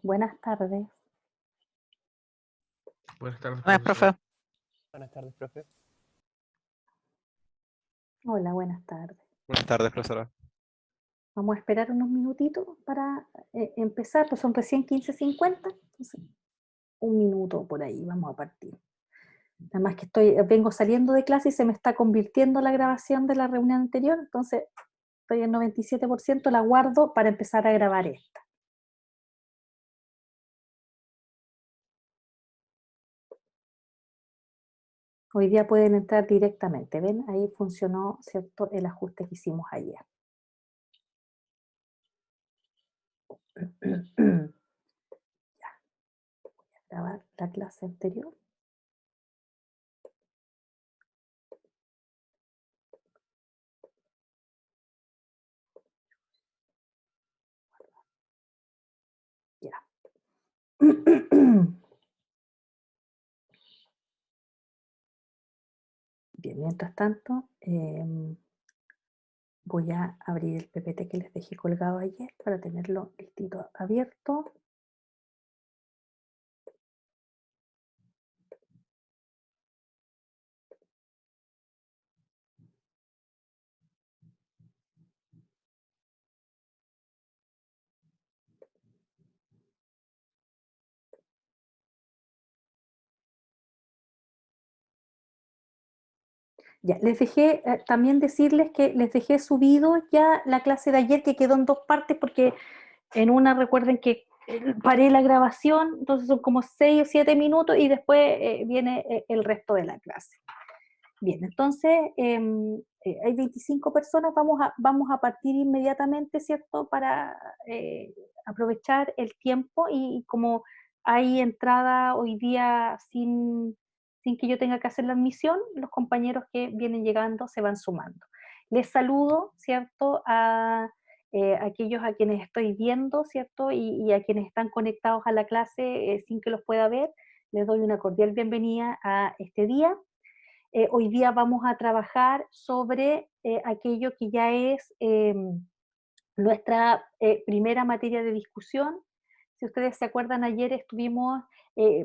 Buenas tardes. Buenas tardes, Buenas, profesora. profe. Buenas tardes, profe. Hola, buenas tardes. Buenas tardes, profesora. Vamos a esperar unos minutitos para empezar, pues son recién 15:50, entonces un minuto por ahí, vamos a partir. Además que vengo saliendo de clase y se me está convirtiendo la grabación de la reunión anterior, entonces estoy en 97%, la guardo para empezar a grabar esta. Hoy día pueden entrar directamente, ¿ven? Ahí funcionó, ¿cierto?, el ajuste que hicimos ayer. Ya, voy a grabar la clase anterior. Ya. Bien, mientras tanto, voy a abrir el PPT que les dejé colgado ayer para tenerlo listito abierto. Ya, les dejé también decirles que les dejé subido ya la clase de ayer, que quedó en dos partes, porque en una recuerden que paré la grabación, entonces son como 6 o 7 minutos y después viene el resto de la clase. Bien, entonces hay 25 personas, vamos a partir inmediatamente, ¿cierto? Para aprovechar el tiempo y como hay entrada hoy día sin que yo tenga que hacer la admisión, los compañeros que vienen llegando se van sumando. Les saludo, ¿cierto? A aquellos a quienes estoy viendo, ¿cierto? Y a quienes están conectados a la clase sin que los pueda ver, les doy una cordial bienvenida a este día. Hoy día vamos a trabajar sobre aquello que ya es nuestra primera materia de discusión. Si ustedes se acuerdan, ayer estuvimos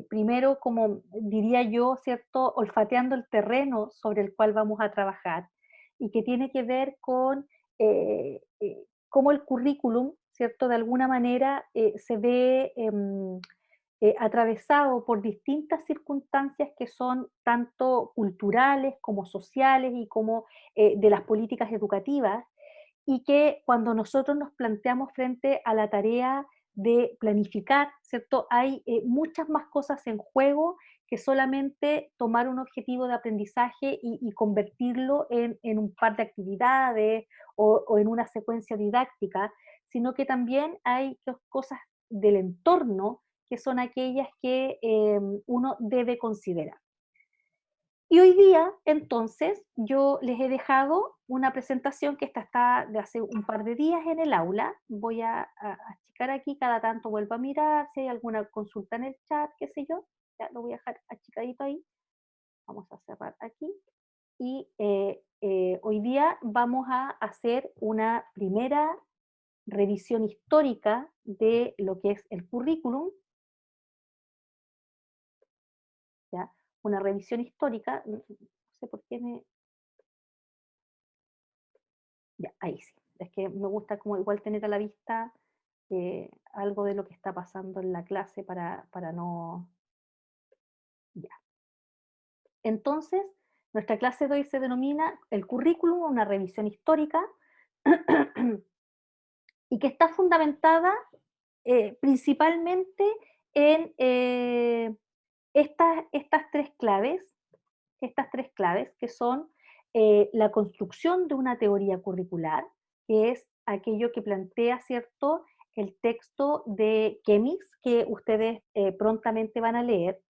primero, como diría yo, ¿cierto?, olfateando el terreno sobre el cual vamos a trabajar y que tiene que ver con cómo el currículum, ¿cierto?, de alguna manera se ve atravesado por distintas circunstancias que son tanto culturales como sociales y como de las políticas educativas, y que cuando nosotros nos planteamos frente a la tarea de planificar, ¿cierto? Hay muchas más cosas en juego que solamente tomar un objetivo de aprendizaje y convertirlo en un par de actividades o en una secuencia didáctica, sino que también hay cosas del entorno que son aquellas que uno debe considerar. Y hoy día, entonces, yo les he dejado una presentación que esta está de hace un par de días en el aula. Voy a achicar aquí, cada tanto vuelvo a mirar, si hay alguna consulta en el chat, qué sé yo. Ya lo voy a dejar achicadito ahí. Vamos a cerrar aquí. Y hoy día vamos a hacer una primera revisión histórica de lo que es el currículum. ¿Ya? Una revisión histórica, no sé por qué Ya, ahí sí. Es que me gusta como igual tener a la vista algo de lo que está pasando en la clase para no... Ya. Entonces, nuestra clase de hoy se denomina el currículum, una revisión histórica, y que está fundamentada principalmente en estas tres claves que son la construcción de una teoría curricular, que es aquello que plantea, ¿cierto?, el texto de Chemix, que ustedes prontamente van a leer,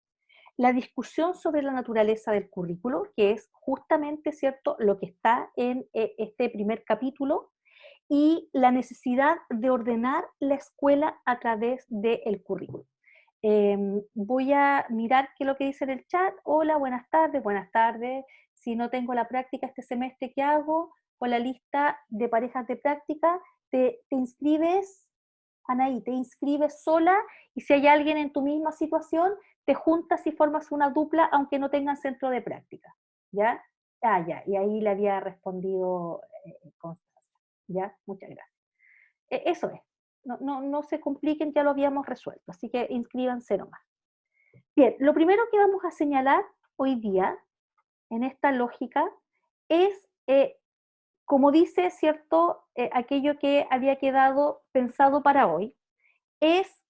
la discusión sobre la naturaleza del currículo, que es justamente, ¿cierto?, lo que está en este primer capítulo, y la necesidad de ordenar la escuela a través del currículo. Voy a mirar qué es lo que dice en el chat. Hola, buenas tardes, buenas tardes. Si no tengo la práctica este semestre, ¿qué hago? Con la lista de parejas de práctica, te inscribes Anaí, te inscribes sola y si hay alguien en tu misma situación, te juntas y formas una dupla aunque no tengan centro de práctica, ¿ya? Ah, ya, y ahí le había respondido Constanza, ¿ya? Muchas gracias. Eso es, no se compliquen, ya lo habíamos resuelto, así que inscríbanse nomás. Bien, lo primero que vamos a señalar hoy día, en esta lógica, es, como dice, ¿cierto?, aquello que había quedado pensado para hoy, es,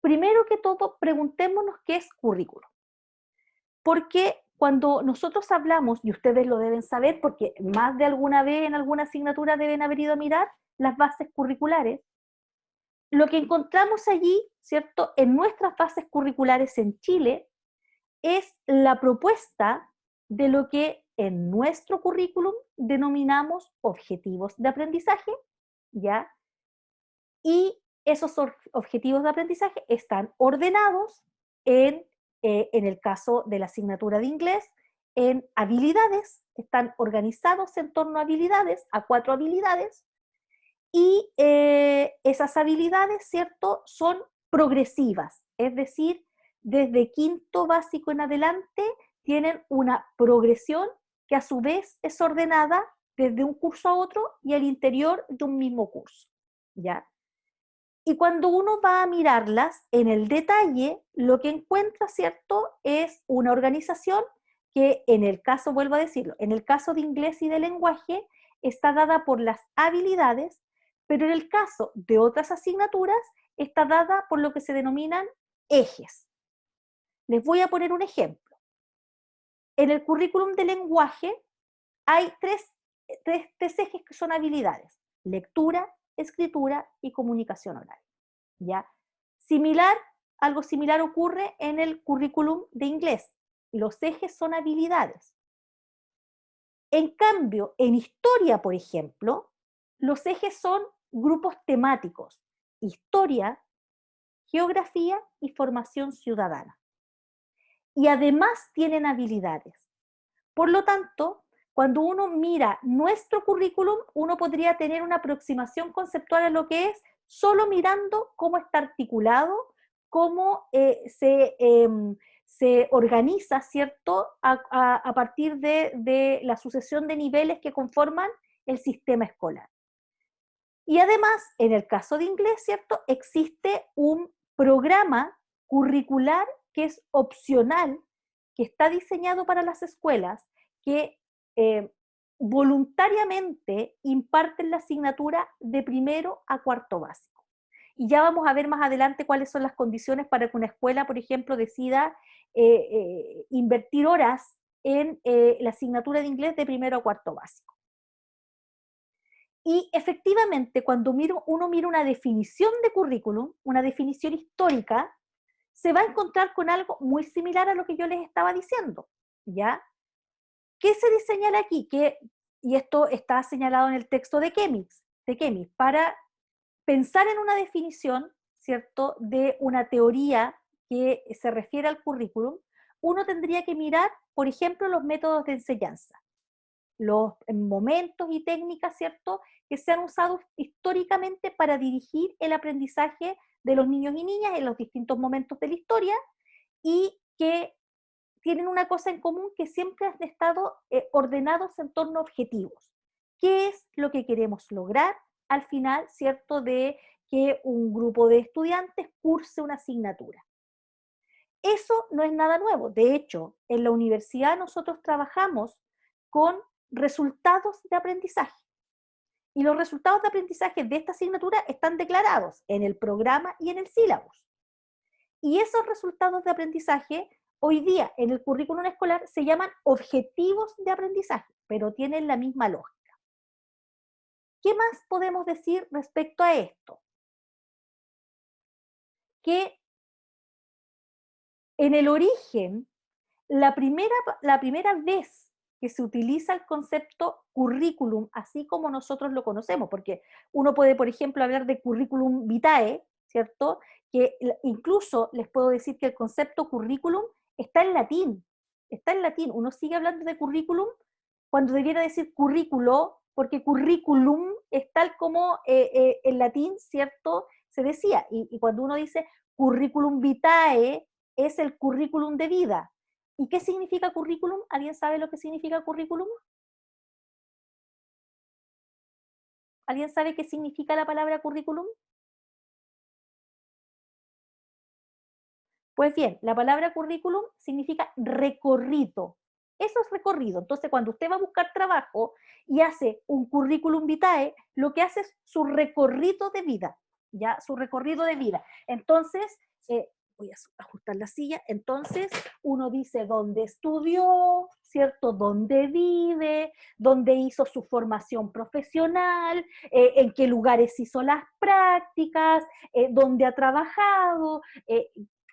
primero que todo, preguntémonos qué es currículo. Porque cuando nosotros hablamos, y ustedes lo deben saber, porque más de alguna vez en alguna asignatura deben haber ido a mirar las bases curriculares, lo que encontramos allí, ¿cierto?, en nuestras bases curriculares en Chile, es la propuesta de lo que en nuestro currículum denominamos objetivos de aprendizaje, ¿ya? Y esos objetivos de aprendizaje están ordenados en el caso de la asignatura de inglés, en habilidades, están organizados en torno a habilidades, a 4 habilidades, y esas habilidades, ¿cierto?, son progresivas, es decir, desde quinto básico en adelante tienen una progresión que a su vez es ordenada desde un curso a otro y al interior de un mismo curso, ¿ya? Y cuando uno va a mirarlas en el detalle, lo que encuentra, ¿cierto?, es una organización que en el caso, vuelvo a decirlo, en el caso de inglés y de lenguaje, está dada por las habilidades, pero en el caso de otras asignaturas, está dada por lo que se denominan ejes. Les voy a poner un ejemplo. En el currículum de lenguaje hay tres ejes que son habilidades: lectura, escritura y comunicación oral. ¿Ya? Algo similar ocurre en el currículum de inglés. Los ejes son habilidades. En cambio, en historia, por ejemplo, los ejes son grupos temáticos: historia, geografía y formación ciudadana. Y además tienen habilidades. Por lo tanto, cuando uno mira nuestro currículum, uno podría tener una aproximación conceptual a lo que es solo mirando cómo está articulado, cómo se organiza, ¿cierto?, a partir de la sucesión de niveles que conforman el sistema escolar. Y además, en el caso de inglés, ¿cierto?, existe un programa curricular que es opcional, que está diseñado para las escuelas, que voluntariamente imparten la asignatura de primero a cuarto básico. Y ya vamos a ver más adelante cuáles son las condiciones para que una escuela, por ejemplo, decida invertir horas en la asignatura de inglés de primero a cuarto básico. Y efectivamente, cuando uno mira una definición de currículum, una definición histórica, se va a encontrar con algo muy similar a lo que yo les estaba diciendo, ¿ya? ¿Qué se señala aquí? Y esto está señalado en el texto de Chemix, para pensar en una definición, ¿cierto?, de una teoría que se refiere al currículum, uno tendría que mirar, por ejemplo, los métodos de enseñanza, los momentos y técnicas, ¿cierto?, que se han usado históricamente para dirigir el aprendizaje de los niños y niñas en los distintos momentos de la historia, y que tienen una cosa en común, que siempre han estado ordenados en torno a objetivos. ¿Qué es lo que queremos lograr al final, ¿cierto?, de que un grupo de estudiantes curse una asignatura? Eso no es nada nuevo. De hecho, en la universidad nosotros trabajamos con resultados de aprendizaje. Y los resultados de aprendizaje de esta asignatura están declarados en el programa y en el sílabus. Y esos resultados de aprendizaje, hoy día en el currículum escolar, se llaman objetivos de aprendizaje, pero tienen la misma lógica. ¿Qué más podemos decir respecto a esto? Que en el origen, la primera vez que se utiliza el concepto currículum, así como nosotros lo conocemos, porque uno puede, por ejemplo, hablar de currículum vitae, ¿cierto? Que incluso les puedo decir que el concepto currículum está en latín, uno sigue hablando de currículum cuando debiera decir currículo, porque currículum es tal como en latín, ¿cierto?, se decía, y cuando uno dice currículum vitae, es el currículum de vida. ¿Y qué significa currículum? ¿Alguien sabe lo que significa currículum? ¿Alguien sabe qué significa la palabra currículum? Pues bien, la palabra currículum significa recorrido. Eso es recorrido. Entonces, cuando usted va a buscar trabajo y hace un currículum vitae, lo que hace es su recorrido de vida, ¿ya? Su recorrido de vida. Entonces, voy a ajustar la silla. Entonces, uno dice dónde estudió, ¿cierto? Dónde vive, dónde hizo su formación profesional, en qué lugares hizo las prácticas, dónde ha trabajado,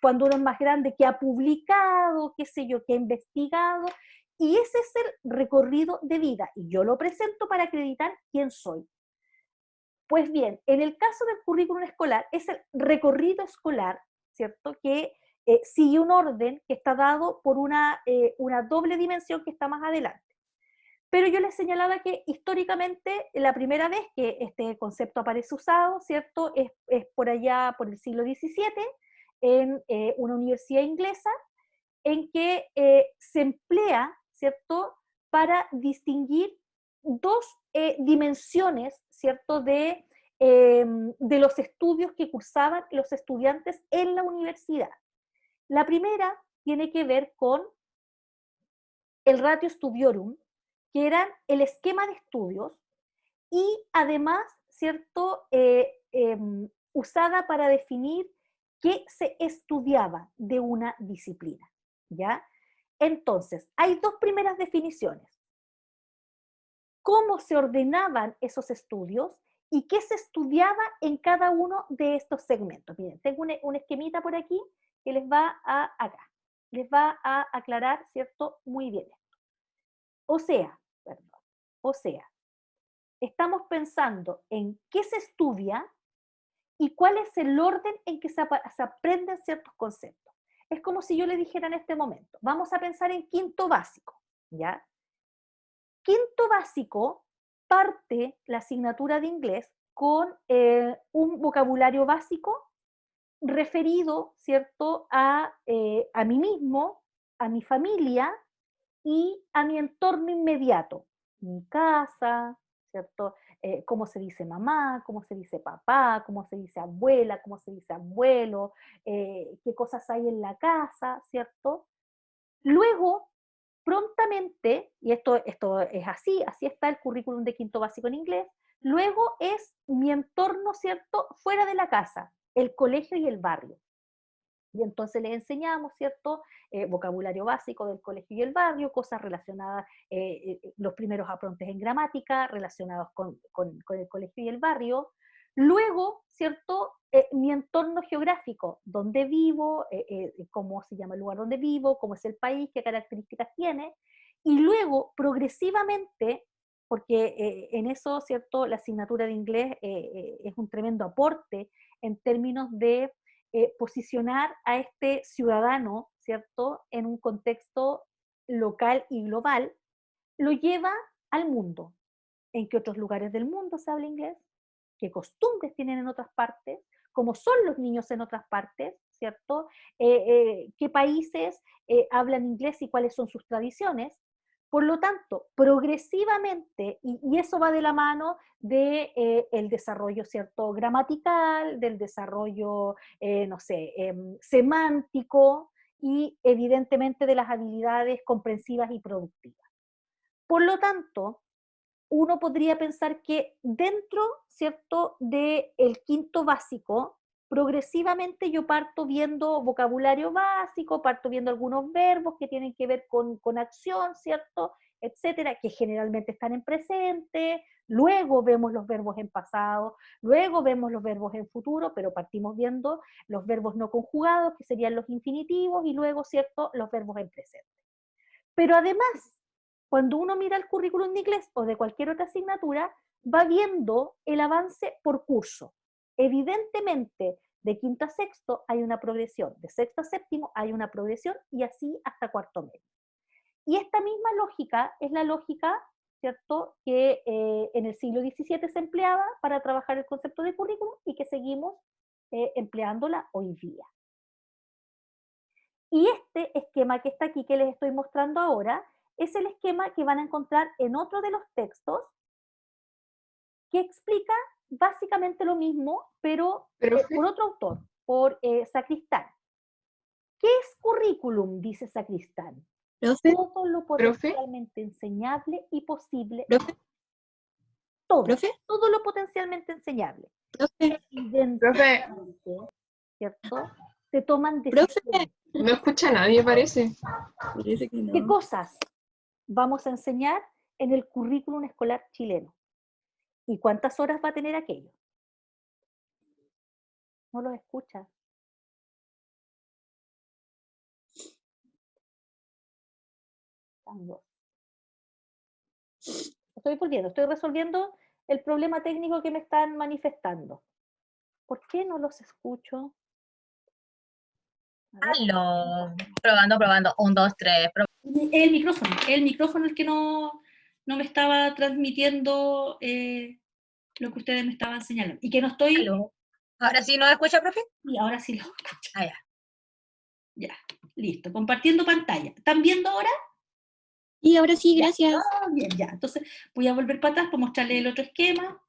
cuando uno es más grande, que ha publicado, qué sé yo, que ha investigado, y ese es el recorrido de vida, y yo lo presento para acreditar quién soy. Pues bien, en el caso del currículum escolar, es el recorrido escolar, ¿cierto? Que sigue un orden que está dado por una doble dimensión que está más adelante. Pero yo les señalaba que históricamente la primera vez que este concepto aparece usado, ¿cierto? Es por allá, por el siglo XVII, en una universidad inglesa, en que se emplea, ¿cierto?, para distinguir dos dimensiones, ¿cierto?, de los estudios que cursaban los estudiantes en la universidad. La primera tiene que ver con el ratio studiorum, que era el esquema de estudios, y además, ¿cierto?, usada para definir qué se estudiaba de una disciplina, ¿ya? Entonces, hay dos primeras definiciones. Cómo se ordenaban esos estudios y qué se estudiaba en cada uno de estos segmentos. Miren, tengo un esquemita por aquí que les va les va a aclarar, ¿cierto?, muy bien. O sea, perdón, o sea, estamos pensando en qué se estudia y cuál es el orden en que se aprenden ciertos conceptos. Es como si yo le dijera en este momento, vamos a pensar en quinto básico, ¿ya? Quinto básico parte la asignatura de inglés con un vocabulario básico referido, ¿cierto?, a mí mismo, a mi familia y a mi entorno inmediato, mi casa, ¿cierto? Cómo se dice mamá, cómo se dice papá, cómo se dice abuela, cómo se dice abuelo, qué cosas hay en la casa, ¿cierto? Luego, prontamente, y esto es así, así está el currículum de quinto básico en inglés, luego es mi entorno, ¿cierto?, fuera de la casa, el colegio y el barrio. Y entonces les enseñamos, ¿cierto? Vocabulario básico del colegio y el barrio, cosas relacionadas, los primeros aprontes en gramática relacionados con el colegio y el barrio. Luego, ¿cierto? Mi entorno geográfico, dónde vivo, cómo se llama el lugar donde vivo, cómo es el país, qué características tiene. Y luego, progresivamente, porque en eso, ¿cierto? La asignatura de inglés es un tremendo aporte en términos de posicionar a este ciudadano, ¿cierto?, en un contexto local y global, lo lleva al mundo. ¿En qué otros lugares del mundo se habla inglés? ¿Qué costumbres tienen en otras partes? ¿Cómo son los niños en otras partes? ¿Cierto? ¿Qué países hablan inglés y cuáles son sus tradiciones? Por lo tanto, progresivamente, y eso va de la mano de el desarrollo, ¿cierto?, gramatical, del desarrollo, no sé, semántico y evidentemente de las habilidades comprensivas y productivas. Por lo tanto, uno podría pensar que dentro, ¿cierto?, del quinto básico, progresivamente yo parto viendo vocabulario básico, parto viendo algunos verbos que tienen que ver con acción, ¿cierto?, etcétera, que generalmente están en presente, luego vemos los verbos en pasado, luego vemos los verbos en futuro, pero partimos viendo los verbos no conjugados, que serían los infinitivos, y luego, ¿cierto?, los verbos en presente. Pero además, cuando uno mira el currículum de inglés o de cualquier otra asignatura, va viendo el avance por curso. Evidentemente, de quinto a sexto hay una progresión, de sexto a séptimo hay una progresión y así hasta cuarto medio. Y esta misma lógica es la lógica, ¿cierto?, que en el siglo XVII se empleaba para trabajar el concepto de currículum y que seguimos empleándola hoy día. Y este esquema que está aquí, que les estoy mostrando ahora, es el esquema que van a encontrar en otro de los textos que explica básicamente lo mismo, pero Profe, por otro autor, por Sacristán. ¿Qué es currículum? Dice Sacristán. Profe, Todo lo profe, potencialmente enseñable y posible. profe, Todo. profe, Todo lo potencialmente enseñable. profe, profe, Evidentemente, ¿cierto? Se toman profe. decisiones. no escucha a nadie, parece. Parece que ¿Qué no. cosas vamos a enseñar en el currículum escolar chileno? ¿Y cuántas horas va a tener aquello? No los escucha. Tango. Estoy volviendo, estoy resolviendo el problema técnico que me están manifestando. ¿Por qué no los escucho? A ver. Aló, probando, probando. 1, 2, 3. El micrófono el que no me estaba transmitiendo lo que ustedes me estaban señalando. Y que no estoy. Aló. ¿Ahora sí nos escucha, profe? Y ahora sí lo escucho. Ah, ya. Ya, listo. Compartiendo pantalla. ¿Están viendo ahora? Y ahora sí, gracias. Ah, bien, ya. Entonces voy a volver para atrás para mostrarles el otro esquema.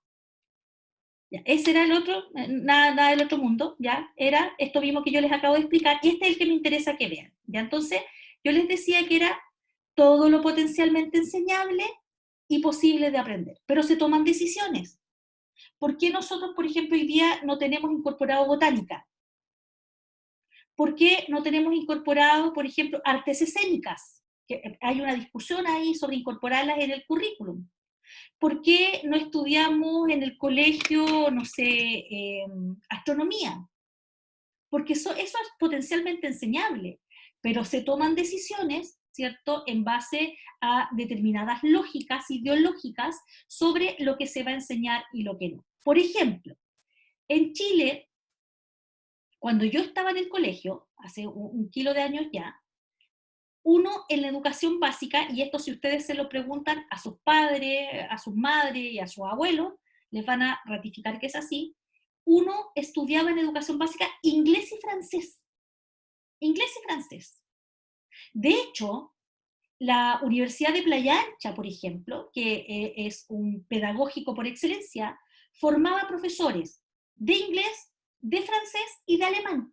Ya, ese era el otro, nada del otro mundo, ya, era esto mismo que yo les acabo de explicar, y este es el que me interesa que vean, ya, entonces, yo les decía que era todo lo potencialmente enseñable y posible de aprender, pero se toman decisiones. ¿Por qué nosotros, por ejemplo, hoy día no tenemos incorporado botánica? ¿Por qué no tenemos incorporado, por ejemplo, artes escénicas? Que hay una discusión ahí sobre incorporarlas en el currículum. ¿Por qué no estudiamos en el colegio, no sé, astronomía? Porque eso es potencialmente enseñable, pero se toman decisiones, ¿cierto?, en base a determinadas lógicas ideológicas sobre lo que se va a enseñar y lo que no. Por ejemplo, en Chile, cuando yo estaba en el colegio, hace un kilo de años ya, uno en la educación básica, y esto si ustedes se lo preguntan a sus padres, a sus madres y a sus abuelos, les van a ratificar que es así, uno estudiaba en educación básica inglés y francés. Inglés y francés. De hecho, la Universidad de Playa Ancha, por ejemplo, que es un pedagógico por excelencia, formaba profesores de inglés, de francés y de alemán.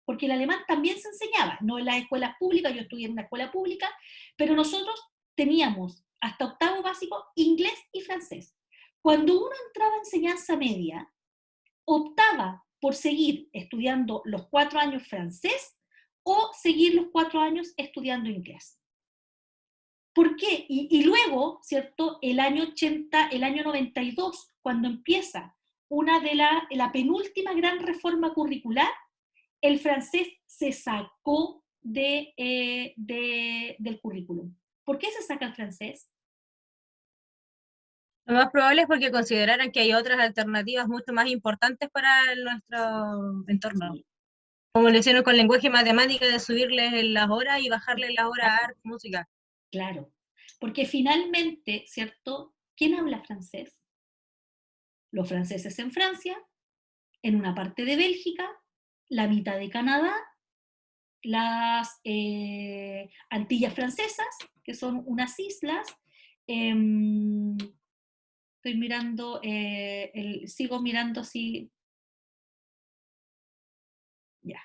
Porque el alemán también se enseñaba, no en las escuelas públicas, yo estudié en una escuela pública, pero nosotros teníamos hasta octavo básico inglés y francés. Cuando uno entraba a enseñanza media, optaba por seguir estudiando los 4 años francés o seguir los 4 años estudiando inglés. ¿Por qué? Y luego, ¿cierto? El año 80, el año 92, cuando empieza una de la penúltima gran reforma curricular, el francés se sacó del currículum. ¿Por qué se saca el francés? Lo más probable es porque consideraran que hay otras alternativas mucho más importantes para nuestro entorno. Sí, Como lo hicieron con lenguaje y matemática, de subirles las horas y bajarles las horas a arte, música. claro. Porque finalmente, ¿cierto? ¿Quién habla francés? Los franceses en Francia, en una parte de Bélgica, la mitad de Canadá, las Antillas francesas, que son unas islas. Estoy mirando, sigo mirando si... Ya.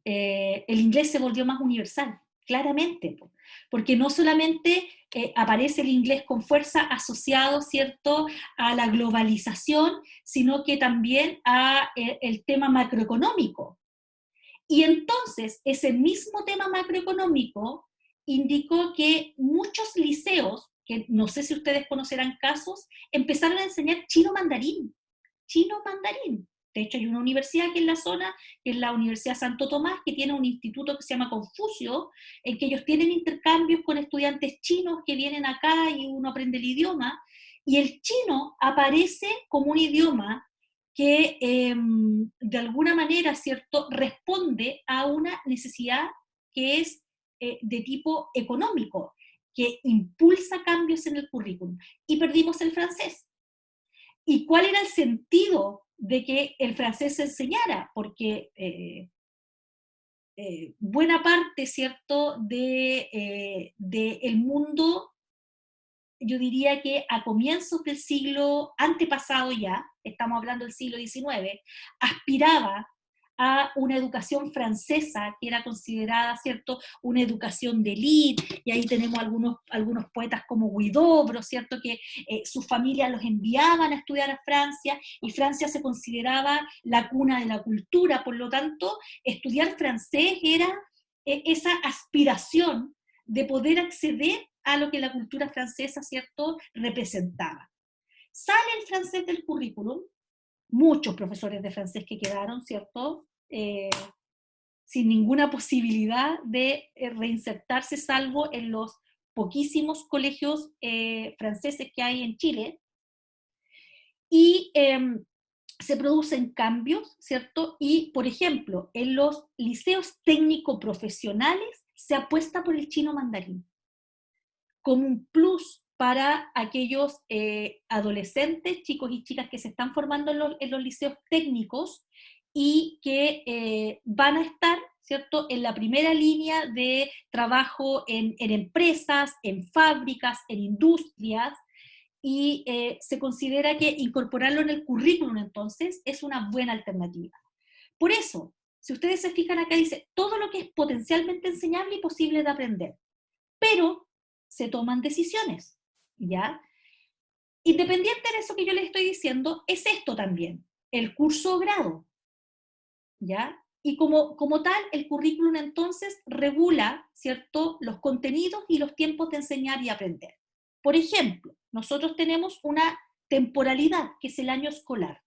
El inglés se volvió más universal, claramente, porque no solamente aparece el inglés con fuerza asociado, ¿cierto?, a la globalización, sino que también a el tema macroeconómico. Y entonces ese mismo tema macroeconómico indicó que muchos liceos, que no sé si ustedes conocerán casos, empezaron a enseñar chino mandarín. Chino mandarín. De hecho, hay una universidad aquí en la zona, que es la Universidad Santo Tomás, que tiene un instituto que se llama Confucio, en que ellos tienen intercambios con estudiantes chinos que vienen acá y uno aprende el idioma, y el chino aparece como un idioma que de alguna manera, ¿cierto?, responde a una necesidad que es de tipo económico, que impulsa cambios en el currículum. Y perdimos el francés. ¿Y cuál era el sentido de que el francés se enseñara, porque buena parte, ¿cierto?, de el mundo, yo diría que a comienzos del siglo antepasado ya, estamos hablando del siglo XIX, aspiraba a una educación francesa que era considerada, ¿cierto?, una educación de élite, y ahí tenemos algunos poetas como Huidobro, ¿cierto?, que sus familias los enviaban a estudiar a Francia, y Francia se consideraba la cuna de la cultura, por lo tanto, estudiar francés era esa aspiración de poder acceder a lo que la cultura francesa, ¿cierto?, representaba. Sale el francés del currículum, muchos profesores de francés que quedaron, ¿cierto?, sin ninguna posibilidad de reinsertarse, salvo en los poquísimos colegios franceses que hay en Chile, y se producen cambios, ¿cierto? Y, por ejemplo, en los liceos técnico-profesionales se apuesta por el chino mandarín como un plus para aquellos adolescentes, chicos y chicas que se están formando en los liceos técnicos y que van a estar, ¿cierto?, en la primera línea de trabajo en empresas, en fábricas, en industrias, y se considera que incorporarlo en el currículum entonces es una buena alternativa. Por eso, si ustedes se fijan acá, dice todo lo que es potencialmente enseñable y posible de aprender, pero se toman decisiones, ¿ya? Independiente de eso que yo les estoy diciendo, es esto también, el curso o grado, ¿ya? Y como tal, el currículum entonces regula, ¿cierto?, los contenidos y los tiempos de enseñar y aprender. Por ejemplo, nosotros tenemos una temporalidad, que es el año escolar.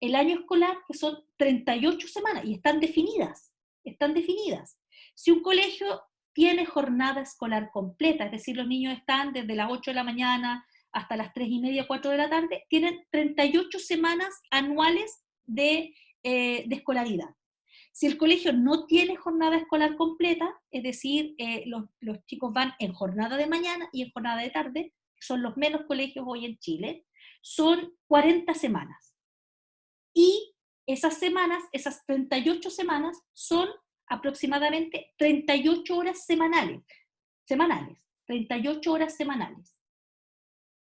El año escolar, que son 38 semanas, y están definidas, están definidas. Si un colegio tiene jornada escolar completa, es decir, los niños están desde las 8 de la mañana hasta las 3:30, 4 de la tarde, tienen 38 semanas anuales de escolaridad. Si el colegio no tiene jornada escolar completa, es decir, los chicos van en jornada de mañana y en jornada de tarde, que son los menos colegios hoy en Chile, son 40 semanas. Y esas semanas, esas 38 semanas, son aproximadamente 38 horas semanales, 38 horas semanales.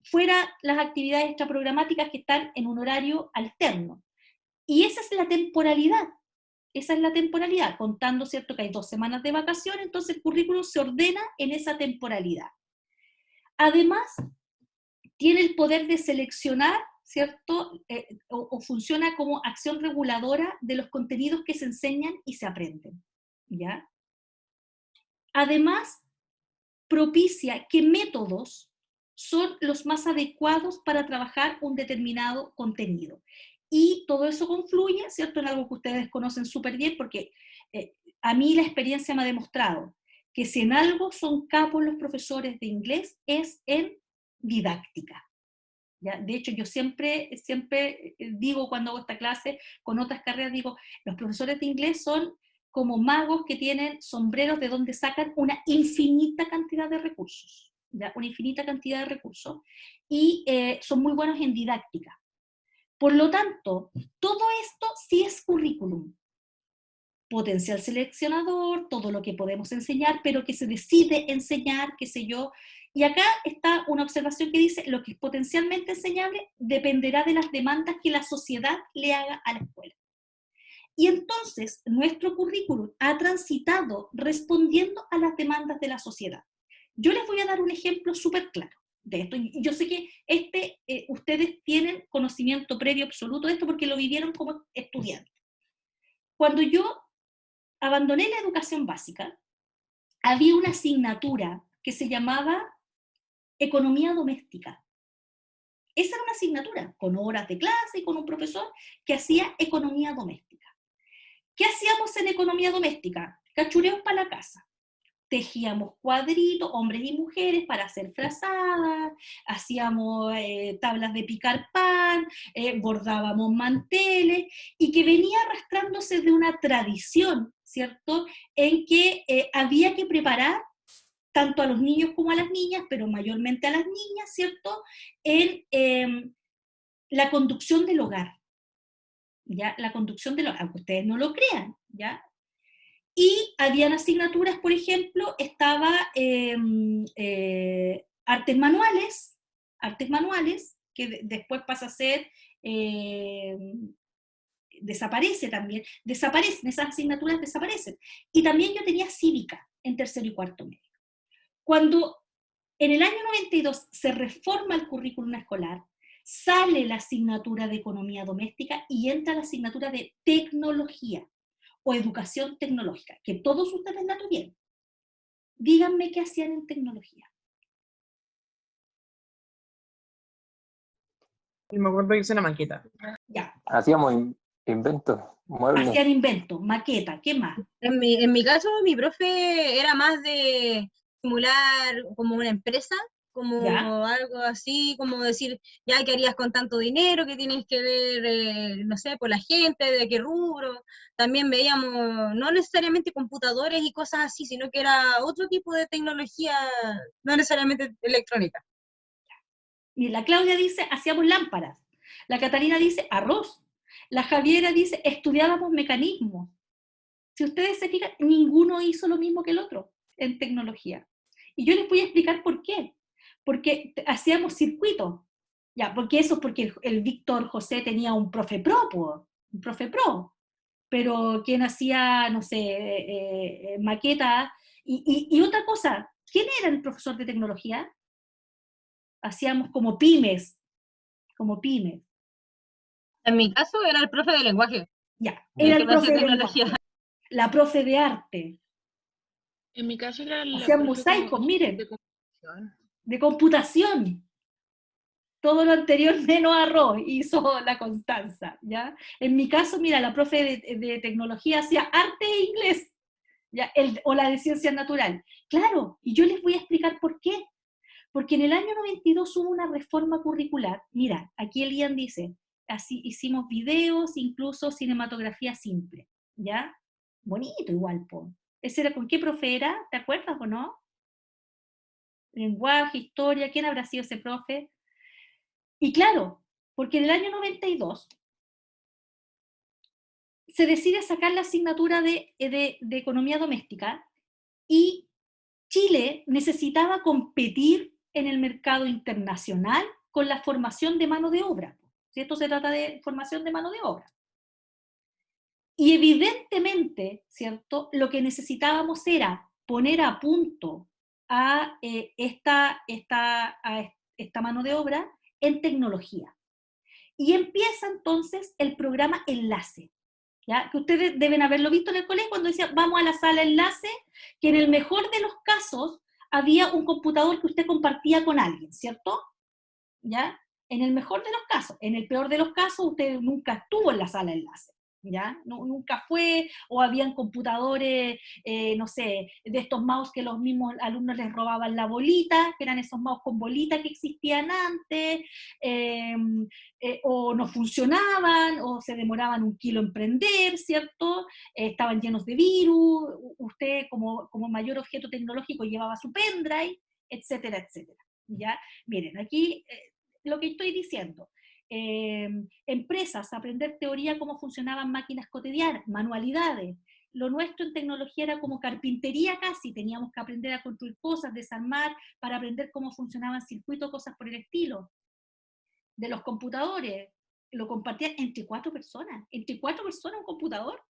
Fuera las actividades extraprogramáticas que están en un horario alterno. Y esa es la temporalidad. Esa es la temporalidad, contando, ¿cierto?, que hay 2 semanas de vacaciones, entonces el currículum se ordena en esa temporalidad. Además, tiene el poder de seleccionar, ¿cierto?, o funciona como acción reguladora de los contenidos que se enseñan y se aprenden, ¿ya? Además, propicia qué métodos son los más adecuados para trabajar un determinado contenido. Y todo eso confluye, ¿cierto?, en algo que ustedes conocen súper bien, porque a mí la experiencia me ha demostrado que si en algo son capos los profesores de inglés es en didáctica. ¿Ya? De hecho, yo siempre digo cuando hago esta clase con otras carreras, digo, los profesores de inglés son como magos que tienen sombreros de donde sacan una infinita cantidad de recursos, ¿ya? Una infinita cantidad de recursos, y son muy buenos en didáctica. Por lo tanto, todo esto sí es currículum. Potencial seleccionador, todo lo que podemos enseñar, pero que se decide enseñar, qué sé yo. Y acá está una observación que dice, lo que es potencialmente enseñable dependerá de las demandas que la sociedad le haga a la escuela. Y entonces, nuestro currículum ha transitado respondiendo a las demandas de la sociedad. Yo les voy a dar un ejemplo súper claro de esto. Yo sé que ustedes tienen conocimiento previo absoluto de esto porque lo vivieron como estudiantes. Cuando yo abandoné la educación básica, había una asignatura que se llamaba Economía Doméstica. Esa era una asignatura, con horas de clase y con un profesor que hacía economía doméstica. ¿Qué hacíamos en economía doméstica? Cachureos para la casa. Tejíamos cuadritos, hombres y mujeres, para hacer frazadas, hacíamos tablas de picar pan, bordábamos manteles, y que venía arrastrándose de una tradición, ¿cierto?, en que había que preparar tanto a los niños como a las niñas, pero mayormente a las niñas, ¿cierto?, en la conducción del hogar. ¿ya? La conducción de los, aunque ustedes no lo crean, ¿ya? Y habían asignaturas, por ejemplo, estaba artes manuales, que después pasa a ser, desaparece también, desaparecen, esas asignaturas desaparecen. Y también yo tenía cívica en tercero y cuarto medio. Cuando en el año 92 se reforma el currículum escolar, sale la asignatura de economía doméstica y entra la asignatura de tecnología o educación tecnológica, que todos ustedes la tuvieron. Díganme qué hacían en tecnología. Y me acuerdo que hice una maqueta. Ya, Hacíamos inventos, muebles. hacían inventos, maqueta, ¿qué más? En mi caso, mi profe era más de simular como una empresa, como Ya. algo así, como decir, ya, ¿qué harías con tanto dinero? ¿Qué tienes que ver, no sé, por la gente, de qué rubro? También veíamos, no necesariamente computadores y cosas así, sino que era otro tipo de tecnología, no necesariamente electrónica. Y la Claudia dice, hacíamos lámparas. La Catalina dice, arroz. La Javiera dice, estudiábamos mecanismos. Si ustedes se fijan, ninguno hizo lo mismo que el otro en tecnología. Y yo les voy a explicar por qué. Porque hacíamos circuitos. Ya, porque eso es porque el Víctor José tenía un profe pro, un profe pro. Pero quien hacía, no sé, maquetas. Y otra cosa, ¿quién era el profesor de tecnología? Hacíamos como pymes, como pymes. En mi caso era el profe de lenguaje. Ya, era el que me hacía profe de tecnología. lenguaje, la profe de arte. En mi caso era la Hacían profe como mosaicos, miren, de computación. de computación. Todo lo anterior menos arroz hizo la Constanza, ¿ya? En mi caso, mira, la profe de tecnología hacía arte e inglés, ¿ya? O la de ciencias naturales. Claro, y yo les voy a explicar por qué. Porque en el año 92 hubo una reforma curricular. Mira, aquí Elian dice, así hicimos videos, incluso cinematografía simple, ¿ya? Bonito igual, po. ¿Ese era con qué profe era? ¿Te acuerdas o no? Lenguaje, historia, ¿quién habrá sido ese profe? Y claro, porque en el año 92 se decide sacar la asignatura de economía doméstica y Chile necesitaba competir en el mercado internacional con la formación de mano de obra. Si esto se trata de formación de mano de obra. Y evidentemente, ¿cierto? Lo que necesitábamos era poner a punto a esta mano de obra en tecnología. Y empieza entonces el programa Enlace, ¿ya? Que ustedes deben haberlo visto en el colegio cuando decía, vamos a la sala Enlace, que en el mejor de los casos había un computador que usted compartía con alguien, ¿cierto? ¿Ya? En el mejor de los casos. En el peor de los casos, usted nunca estuvo en la sala Enlace, ¿ya? No, nunca fue, o habían computadores, no sé, de estos mouse que los mismos alumnos les robaban la bolita, que eran esos mouse con bolita que existían antes, o no funcionaban, o se demoraban 1 kilo en prender, ¿cierto? Estaban llenos de virus, usted como mayor objeto tecnológico llevaba su pendrive, etcétera, etcétera, ¿ya? Miren, aquí lo que estoy diciendo, empresas, aprender teoría, cómo funcionaban máquinas cotidianas, manualidades. Lo nuestro en tecnología era como carpintería casi, teníamos que aprender a construir cosas, desarmar, para aprender cómo funcionaban circuitos, cosas por el estilo. De los computadores, lo compartían entre 4 personas un computador.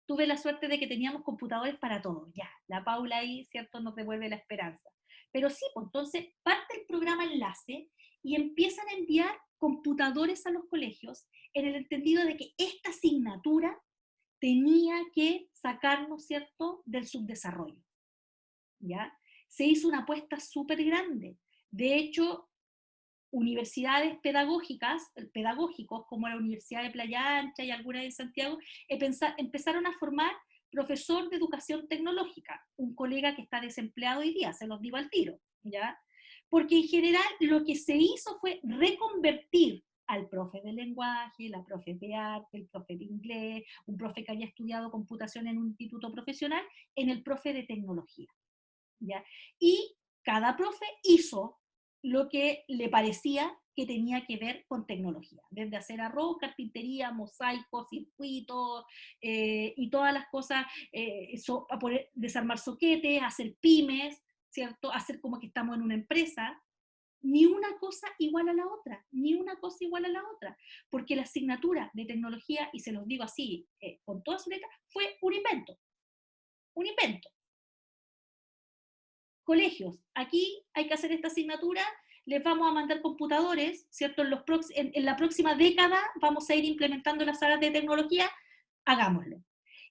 Tuve la suerte de que teníamos computadores para todos, ya, la Paula ahí, ¿cierto?, nos devuelve la esperanza. Pero sí, pues entonces parte el programa Enlace y empiezan a enviar computadores a los colegios en el entendido de que esta asignatura tenía que sacarnos, ¿cierto?, del subdesarrollo, ¿ya? Se hizo una apuesta súper grande. De hecho, universidades pedagógicos como la Universidad de Playa Ancha y algunas de Santiago, empezaron a formar profesor de educación tecnológica, un colega que está desempleado hoy día, se los digo al tiro, ¿ya? Porque en general lo que se hizo fue reconvertir al profe de lenguaje, la profe de arte, el profe de inglés, un profe que había estudiado computación en un instituto profesional, en el profe de tecnología, ¿ya? Y cada profe hizo lo que le parecía que tenía que ver con tecnología, desde hacer arroz, carpintería, mosaicos, circuitos, y todas las cosas, a poder desarmar soquetes, hacer pymes, ¿cierto? Hacer como que estamos en una empresa. Ni una cosa igual a la otra, ni una cosa igual a la otra, porque la asignatura de tecnología, y se los digo así, con toda su letra, fue un invento, un invento. Colegios, aquí hay que hacer esta asignatura, les vamos a mandar computadores, ¿cierto? En la próxima década vamos a ir implementando las áreas de tecnología, hagámoslo.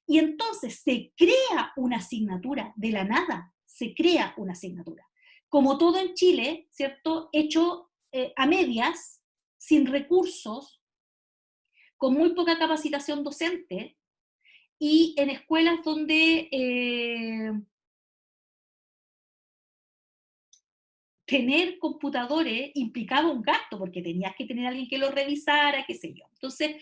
Y entonces se crea una asignatura de la nada, se crea una asignatura. Como todo en Chile, ¿cierto? Hecho a medias, sin recursos, con muy poca capacitación docente, y en escuelas donde tener computadores implicaba un gasto, porque tenías que tener a alguien que lo revisara, qué sé yo. Entonces,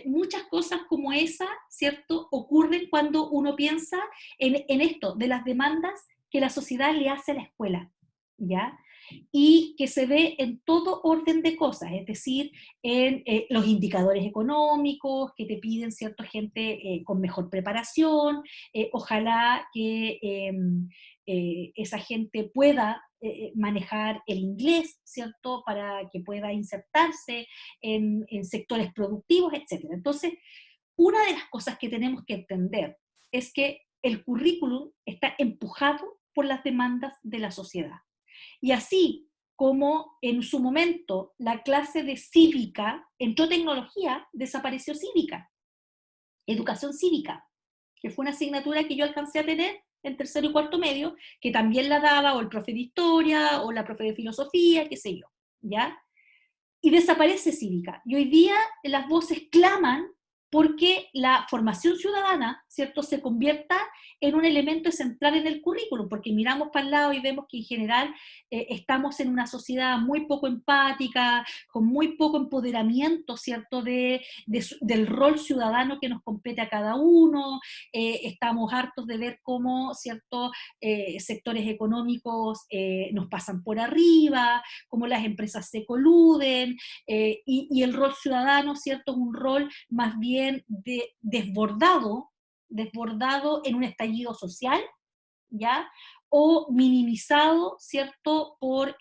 muchas cosas como esa, ¿cierto?, ocurren cuando uno piensa en esto, de las demandas que la sociedad le hace a la escuela, ¿ya? Y que se ve en todo orden de cosas, es decir, en los indicadores económicos que te piden cierta gente con mejor preparación, ojalá que esa gente pueda manejar el inglés, ¿cierto?, para que pueda insertarse en sectores productivos, etc. Entonces, una de las cosas que tenemos que entender es que el currículum está empujado por las demandas de la sociedad. Y así como en su momento la clase de cívica entró tecnología, desapareció cívica, educación cívica, que fue una asignatura que yo alcancé a tener en tercero y cuarto medio, que también la daba o el profe de historia, o la profe de filosofía, qué sé yo, ¿ya? Y desaparece cívica. Y hoy día las voces claman porque la formación ciudadana, ¿cierto?, se convierta en un elemento central en el currículum, porque miramos para el lado y vemos que en general estamos en una sociedad muy poco empática, con muy poco empoderamiento, ¿cierto?, del rol ciudadano que nos compete a cada uno, estamos hartos de ver cómo, ¿cierto?, sectores económicos nos pasan por arriba, cómo las empresas se coluden, y el rol ciudadano, ¿cierto?, es un rol más bien desbordado en un estallido social, ¿ya? O minimizado, ¿cierto?, por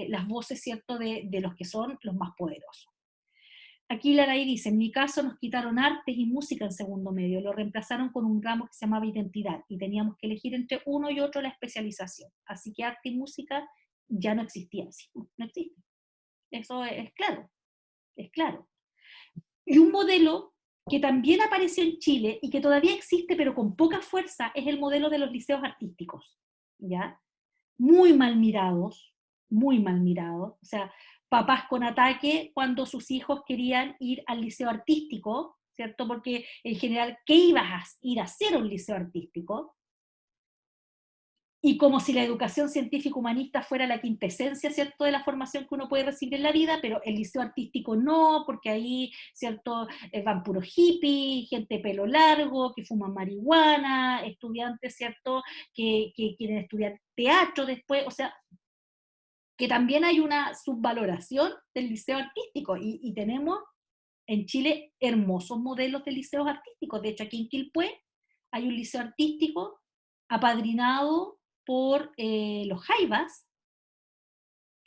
las voces, ¿cierto?, de los que son los más poderosos. Aquí Laraí dice, en mi caso nos quitaron artes y música en segundo medio, lo reemplazaron con un ramo que se llamaba identidad, y teníamos que elegir entre uno y otro la especialización. Así que arte y música ya no existían, sí, no existen. Eso es claro, es claro. Y un modelo que también apareció en Chile y que todavía existe pero con poca fuerza es el modelo de los liceos artísticos, ¿ya? Muy mal mirados, o sea, papás con ataque cuando sus hijos querían ir al liceo artístico, ¿cierto? Porque en general, ¿qué ibas a ir a hacer a un liceo artístico? Y como si la educación científico-humanista fuera la quintesencia, ¿cierto?, de la formación que uno puede recibir en la vida, pero el liceo artístico no, porque ahí, ¿cierto?, van puros hippies, gente de pelo largo, que fuman marihuana, estudiantes, ¿cierto?, que quieren estudiar teatro después, o sea, que también hay una subvaloración del liceo artístico, y tenemos en Chile hermosos modelos de liceos artísticos. De hecho, aquí en Quilpué hay un liceo artístico apadrinado por los Jaivas.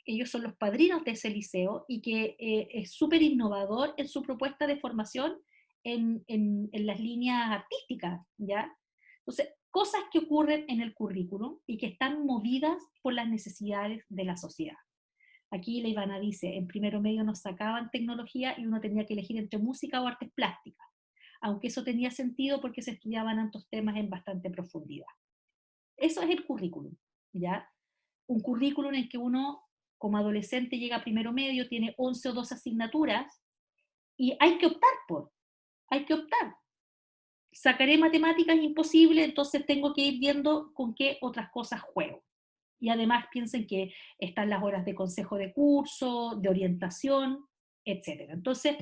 Ellos son los padrinos de ese liceo, y que es súper innovador en su propuesta de formación en las líneas artísticas, ¿ya? Entonces, cosas que ocurren en el currículum y que están movidas por las necesidades de la sociedad. Aquí la Ivana dice, en primero medio nos sacaban tecnología y uno tenía que elegir entre música o artes plásticas, aunque eso tenía sentido porque se estudiaban tantos temas en bastante profundidad. Eso es el currículum, ¿ya? Un currículum en que uno, como adolescente, llega a primero medio, tiene 11 o 12 asignaturas, y hay que optar. Sacaré matemáticas imposible, entonces tengo que ir viendo con qué otras cosas juego. Y además piensen que están las horas de consejo de curso, de orientación, etc. Entonces,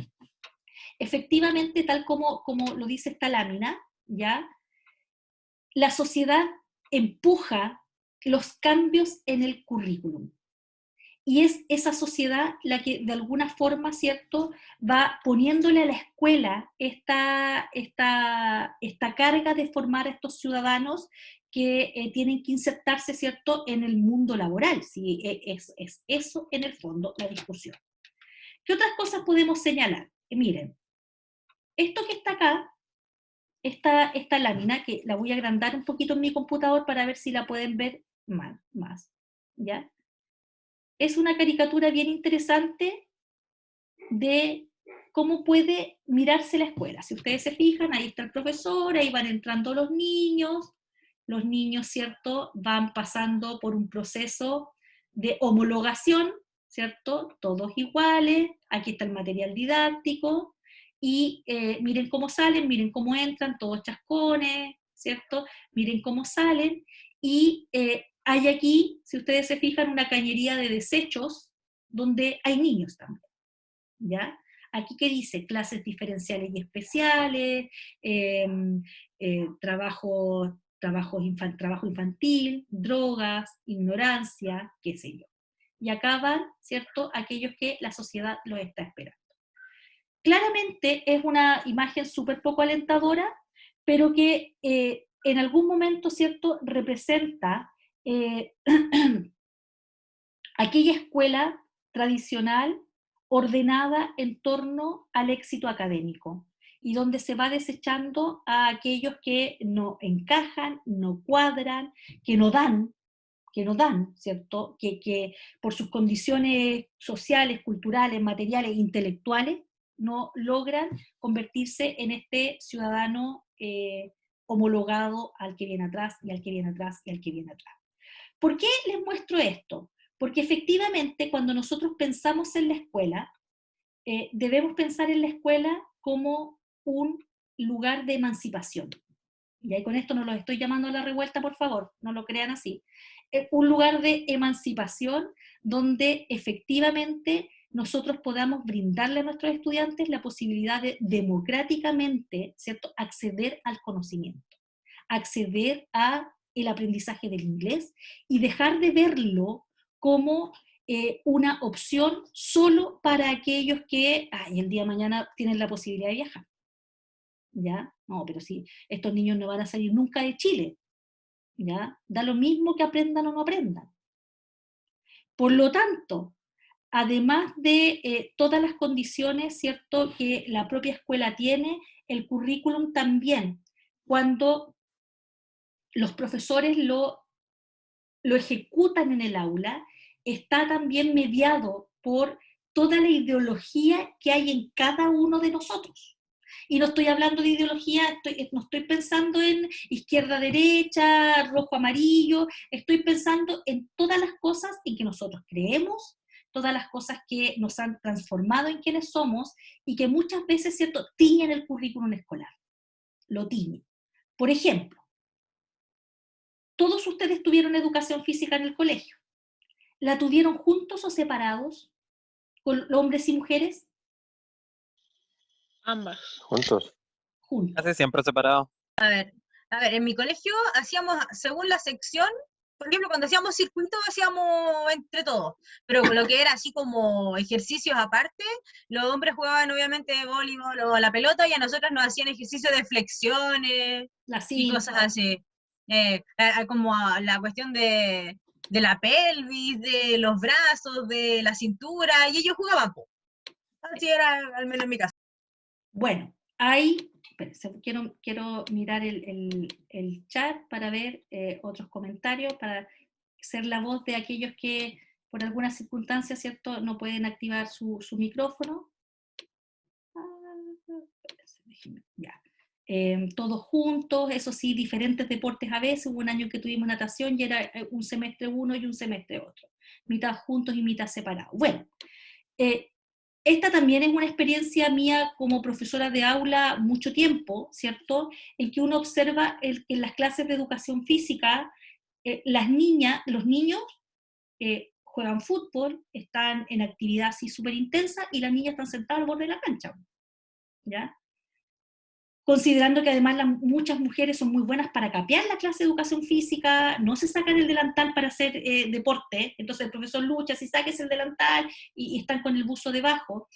efectivamente, tal como lo dice esta lámina, ¿ya?, la sociedad empuja los cambios en el currículum. y es esa sociedad la que de alguna forma, ¿cierto?, va poniéndole a la escuela esta carga de formar a estos ciudadanos que tienen que insertarse, ¿cierto?, en el mundo laboral. ¿Sí? Es eso en el fondo la discusión. ¿Qué otras cosas podemos señalar? Miren, esto que está acá, esta lámina, que la voy a agrandar un poquito en mi computador para ver si la pueden ver más, ¿ya? Es una caricatura bien interesante de cómo puede mirarse la escuela. Si ustedes se fijan, ahí está el profesor, ahí van entrando los niños, ¿cierto?, van pasando por un proceso de homologación, ¿cierto?, todos iguales, aquí está el material didáctico, y miren cómo salen, miren cómo entran, todos chascones, ¿cierto?, miren cómo salen, y hay aquí, si ustedes se fijan, una cañería de desechos, donde hay niños también, ¿ya? Aquí que dice clases diferenciales y especiales, trabajo infantil, drogas, ignorancia, qué sé yo. Y acá van, ¿cierto?, aquellos que la sociedad los está esperando. Claramente es una imagen súper poco alentadora, pero que en algún momento, ¿cierto?, representa aquella escuela tradicional ordenada en torno al éxito académico y donde se va desechando a aquellos que no encajan, no cuadran, que no dan, ¿cierto? Que por sus condiciones sociales, culturales, materiales, intelectuales, no logran convertirse en este ciudadano homologado al que viene atrás, y al que viene atrás, y al que viene atrás. ¿Por qué les muestro esto? Porque efectivamente cuando nosotros pensamos en la escuela, debemos pensar en la escuela como un lugar de emancipación. Y ahí con esto no los estoy llamando a la revuelta, por favor, no lo crean así. Es un lugar de emancipación donde efectivamente nosotros podamos brindarle a nuestros estudiantes la posibilidad de democráticamente, ¿cierto?, acceder al conocimiento, acceder a el aprendizaje del inglés y dejar de verlo como una opción solo para aquellos que el día de mañana tienen la posibilidad de viajar. ¿Ya? No, pero sí, estos niños no van a salir nunca de Chile. ¿Ya? Da lo mismo que aprendan o no aprendan. Por lo tanto, además de todas las condiciones, ¿cierto?, que la propia escuela tiene, el currículum también, cuando los profesores lo ejecutan en el aula, está también mediado por toda la ideología que hay en cada uno de nosotros. Y no estoy hablando de ideología, no estoy pensando en izquierda-derecha, rojo-amarillo, estoy pensando en todas las cosas en que nosotros creemos, todas las cosas que nos han transformado en quienes somos y que muchas veces, ¿cierto?, tiñen el currículum escolar, lo tiñen. Por ejemplo, todos ustedes tuvieron educación física en el colegio. ¿La tuvieron juntos o separados, con hombres y mujeres? Ambas. Juntos. Juntos. Casi siempre separado. A ver, en mi colegio hacíamos, según la sección, por ejemplo, cuando hacíamos circuito, hacíamos entre todos, pero con lo que era así como ejercicios aparte, los hombres jugaban obviamente voleibol o la pelota, y a nosotras nos hacían ejercicios de flexiones y cosas así. Como la cuestión de la pelvis, de los brazos, de la cintura, y ellos jugaban. Así era, al menos en mi caso. Bueno, hay, quiero mirar el chat para ver otros comentarios, para ser la voz de aquellos que por alguna circunstancia, ¿cierto?, no pueden activar su micrófono. Ya. Todos juntos, eso sí, diferentes deportes a veces. Hubo un año que tuvimos natación y era un semestre uno y un semestre otro, mitad juntos y mitad separados. Bueno, esta también es una experiencia mía como profesora de aula mucho tiempo, ¿cierto?, en que uno observa en las clases de educación física, las niñas, los niños juegan fútbol, están en actividad así súper intensa, y las niñas están sentadas al borde de la cancha, ¿ya? considerando que además muchas mujeres son muy buenas para capear la clase de educación física, no se sacan el delantal para hacer deporte, entonces el profesor lucha, si saques el delantal y están con el buzo debajo.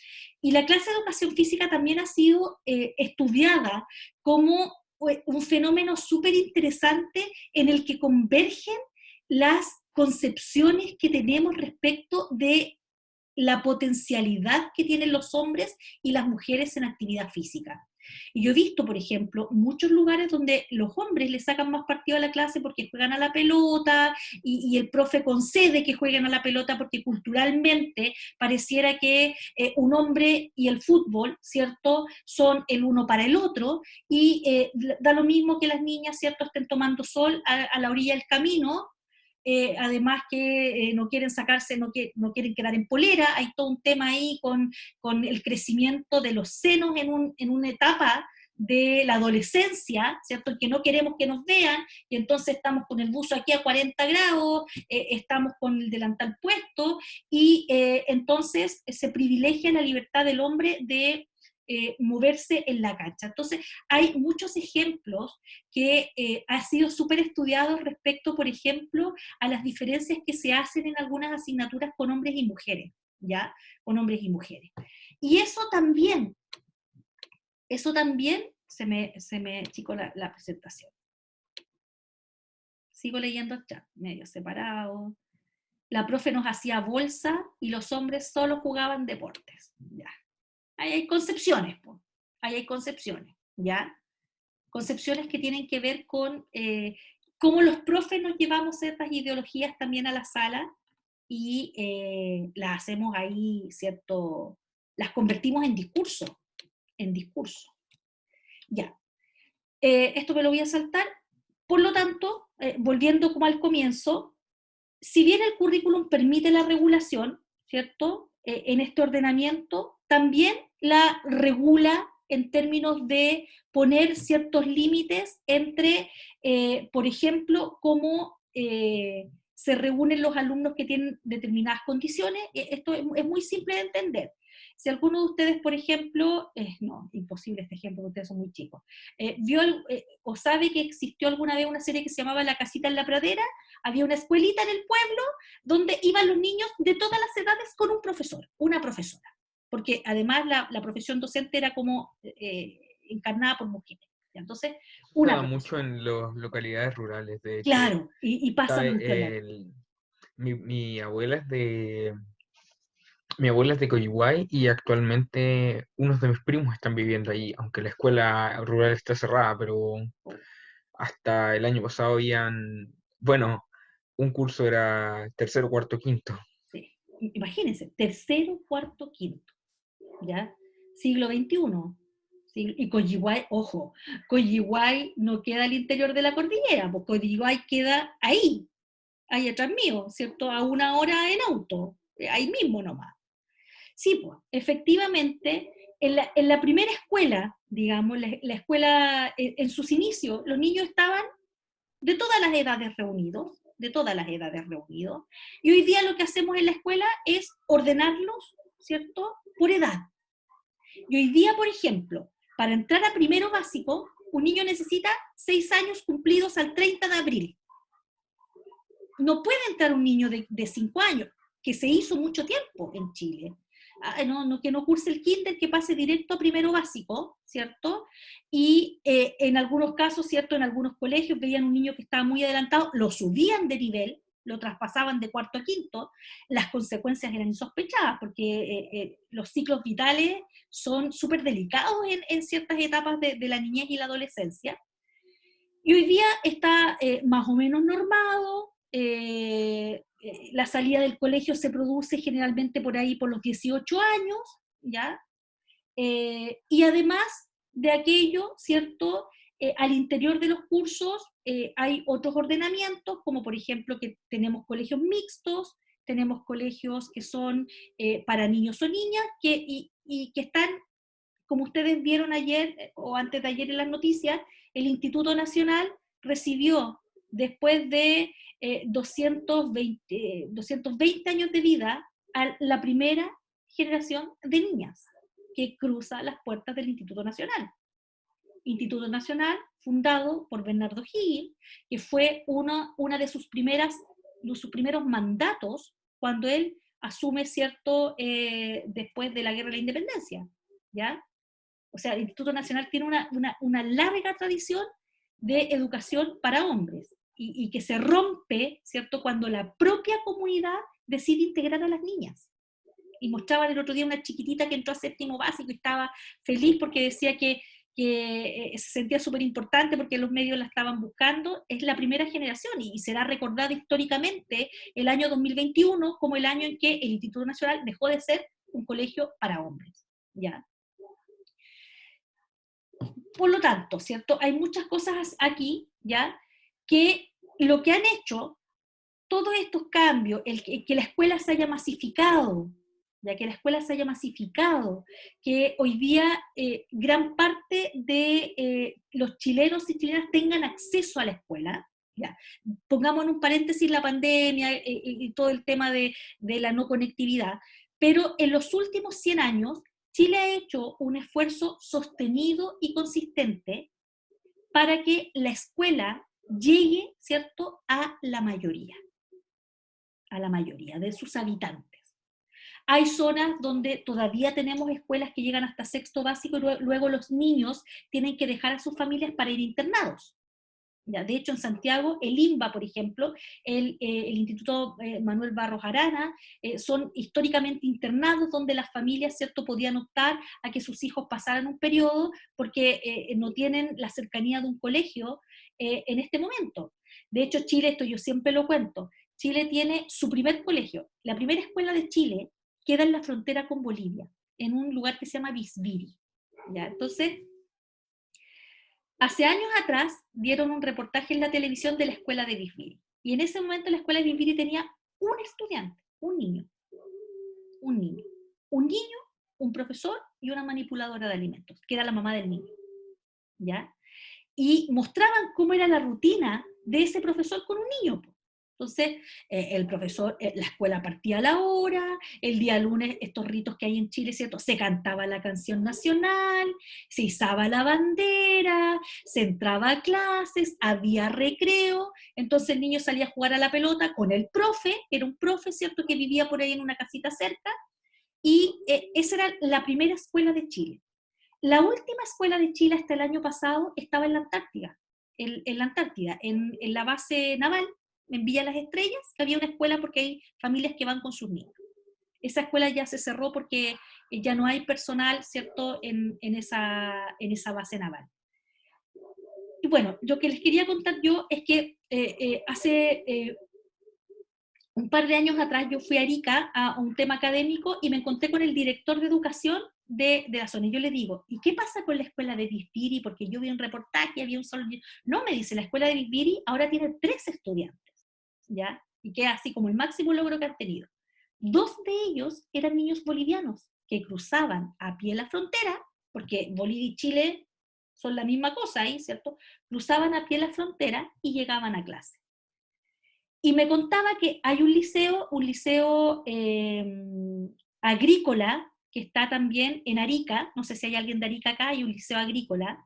Y la clase de educación física también ha sido estudiada como un fenómeno súper interesante en el que convergen las concepciones que tenemos respecto de la potencialidad que tienen los hombres y las mujeres en actividad física. Y yo he visto, por ejemplo, muchos lugares donde los hombres le sacan más partido a la clase porque juegan a la pelota y el profe concede que jueguen a la pelota porque culturalmente pareciera que un hombre y el fútbol, ¿cierto?, son el uno para el otro, y da lo mismo que las niñas, ¿cierto?, estén tomando sol a la orilla del camino. Además que no quieren sacarse, no quieren quedar en polera, hay todo un tema ahí con el crecimiento de los senos en una etapa de la adolescencia, ¿cierto? Que no queremos que nos vean, y entonces estamos con el buzo aquí a 40 grados, estamos con el delantal puesto, y entonces se privilegia la libertad del hombre de moverse en la cancha. Entonces, hay muchos ejemplos que han sido súper estudiados respecto, por ejemplo, a las diferencias que se hacen en algunas asignaturas con hombres y mujeres, ¿ya? Con hombres y mujeres. Y eso también, se me achicó la presentación. Sigo leyendo el chat, medio separado. La profe nos hacía bolsa y los hombres solo jugaban deportes, ya. Ahí hay concepciones, po. Ahí hay concepciones, ¿ya? Concepciones que tienen que ver con cómo los profes nos llevamos ciertas ideologías también a la sala y las hacemos ahí, ¿cierto? Las convertimos en discurso, Ya. Esto me lo voy a saltar. Por lo tanto, volviendo como al comienzo, si bien el currículum permite la regulación, ¿cierto?, en este ordenamiento, también la regula en términos de poner ciertos límites entre, por ejemplo, cómo se reúnen los alumnos que tienen determinadas condiciones. Esto es muy simple de entender. Si alguno de ustedes, por ejemplo, no, imposible este ejemplo, porque ustedes son muy chicos, vio o sabe que existió alguna vez una serie que se llamaba La Casita en la Pradera, había una escuelita en el pueblo donde iban los niños de todas las edades con un profesor, una profesora, porque además la profesión docente era como encarnada por mujeres. Entonces, una Pasa profesora. mucho en las localidades rurales, de hecho. Claro, y pasa ¿Sabe? mucho en Mi abuela es de Coyihuay y actualmente unos de mis primos están viviendo allí, aunque la escuela rural está cerrada, pero hasta el año pasado bueno, un curso era tercero, cuarto, quinto. Sí. Imagínense, tercero, cuarto, quinto, ¿ya? Siglo XXI. Y Coyihuay, ojo, Coyihuay no queda al interior de la cordillera, porque Coyihuay queda ahí atrás mío, ¿cierto? A 1 hora en auto, ahí mismo nomás. Sí, pues, efectivamente, en la primera escuela, digamos, la escuela en sus inicios, los niños estaban de todas las edades reunidos, y hoy día lo que hacemos en la escuela es ordenarlos, ¿cierto?, por edad. Y hoy día, por ejemplo, para entrar a primero básico, un niño necesita 6 años cumplidos al 30 de abril. No puede entrar un niño de 5 años, que se hizo mucho tiempo en Chile. Que no curse el kinder, que pase directo a primero básico, ¿cierto? Y en algunos casos, ¿cierto?, en algunos colegios veían un niño que estaba muy adelantado, lo subían de nivel, lo traspasaban de cuarto a quinto, las consecuencias eran insospechadas, porque los ciclos vitales son súper delicados en ciertas etapas de la niñez y la adolescencia. Y hoy día está más o menos normado. La salida del colegio se produce generalmente por ahí por los 18 años, ¿ya? Y además de aquello, ¿cierto?, al interior de los cursos hay otros ordenamientos, como por ejemplo que tenemos colegios mixtos, tenemos colegios que son para niños o niñas, y que están, como ustedes vieron ayer o antes de ayer en las noticias, el Instituto Nacional recibió, después de 220 años de vida, a la primera generación de niñas que cruza las puertas del Instituto Nacional. Instituto Nacional, fundado por Bernardo Higgins, que fue una de sus primeros mandatos cuando él asume, ¿cierto?, después de la Guerra de la Independencia, ¿ya? O sea, el Instituto Nacional tiene una larga tradición de educación para hombres, y que se rompe, ¿cierto?, cuando la propia comunidad decide integrar a las niñas. Y mostraban el otro día una chiquitita que entró a séptimo básico y estaba feliz porque decía que se sentía súper importante porque los medios la estaban buscando. Es la primera generación y será recordada históricamente el año 2021 como el año en que el Instituto Nacional dejó de ser un colegio para hombres, ¿ya? Por lo tanto, ¿cierto? Hay muchas cosas aquí, ¿ya?, que lo que han hecho todos estos cambios, que la escuela se haya masificado, ya que la escuela se haya masificado, que hoy día gran parte de los chilenos y chilenas tengan acceso a la escuela, ya. Pongamos en un paréntesis la pandemia y todo el tema de la no conectividad, pero en los últimos 100 años, Chile ha hecho un esfuerzo sostenido y consistente para que la escuela llegue, ¿cierto?, a la mayoría de sus habitantes. Hay zonas donde todavía tenemos escuelas que llegan hasta sexto básico y luego los niños tienen que dejar a sus familias para ir internados. Ya, de hecho, en Santiago, el INBA, por ejemplo, el Instituto Manuel Barros Arana, son históricamente internados donde las familias, ¿cierto?, podían optar a que sus hijos pasaran un periodo porque no tienen la cercanía de un colegio en este momento. De hecho, Chile, esto yo siempre lo cuento, Chile tiene su primer colegio. La primera escuela de Chile queda en la frontera con Bolivia, en un lugar que se llama Visviri. ¿Ya? Entonces, hace años atrás dieron un reportaje en la televisión de la escuela de Visviri. Y en ese momento la escuela de Visviri tenía un estudiante, un niño, un profesor y una manipuladora de alimentos, que era la mamá del niño. ¿Ya? Y mostraban cómo era la rutina de ese profesor con un niño. Entonces, el profesor, la escuela partía a la hora, el día lunes, estos ritos que hay en Chile, ¿cierto?, se cantaba la canción nacional, se izaba la bandera, se entraba a clases, había recreo, entonces el niño salía a jugar a la pelota con el profe, era un profe, ¿cierto?, que vivía por ahí en una casita cerca, y esa era la primera escuela de Chile. La última escuela de Chile hasta el año pasado estaba en la Antártida, en la base naval, en Villa Las Estrellas, que había una escuela porque hay familias que van con sus niños. Esa escuela ya se cerró porque ya no hay personal, ¿cierto?, en esa base naval. Y bueno, lo que les quería contar yo es que hace un par de años atrás yo fui a Arica a un tema académico y me encontré con el director de educación de la zona. Y yo le digo, ¿y qué pasa con la escuela de Visviri? Porque yo vi un reportaje, había un solo... No, me dice, la escuela de Visviri ahora tiene 3 estudiantes, ¿ya? Y que es así como el máximo logro que han tenido. 2 de ellos eran niños bolivianos que cruzaban a pie la frontera, porque Bolivia y Chile son la misma cosa ahí, ¿cierto? Cruzaban a pie la frontera y llegaban a clase. Y me contaba que hay un liceo agrícola, que está también en Arica, no sé si hay alguien de Arica acá, hay un liceo agrícola,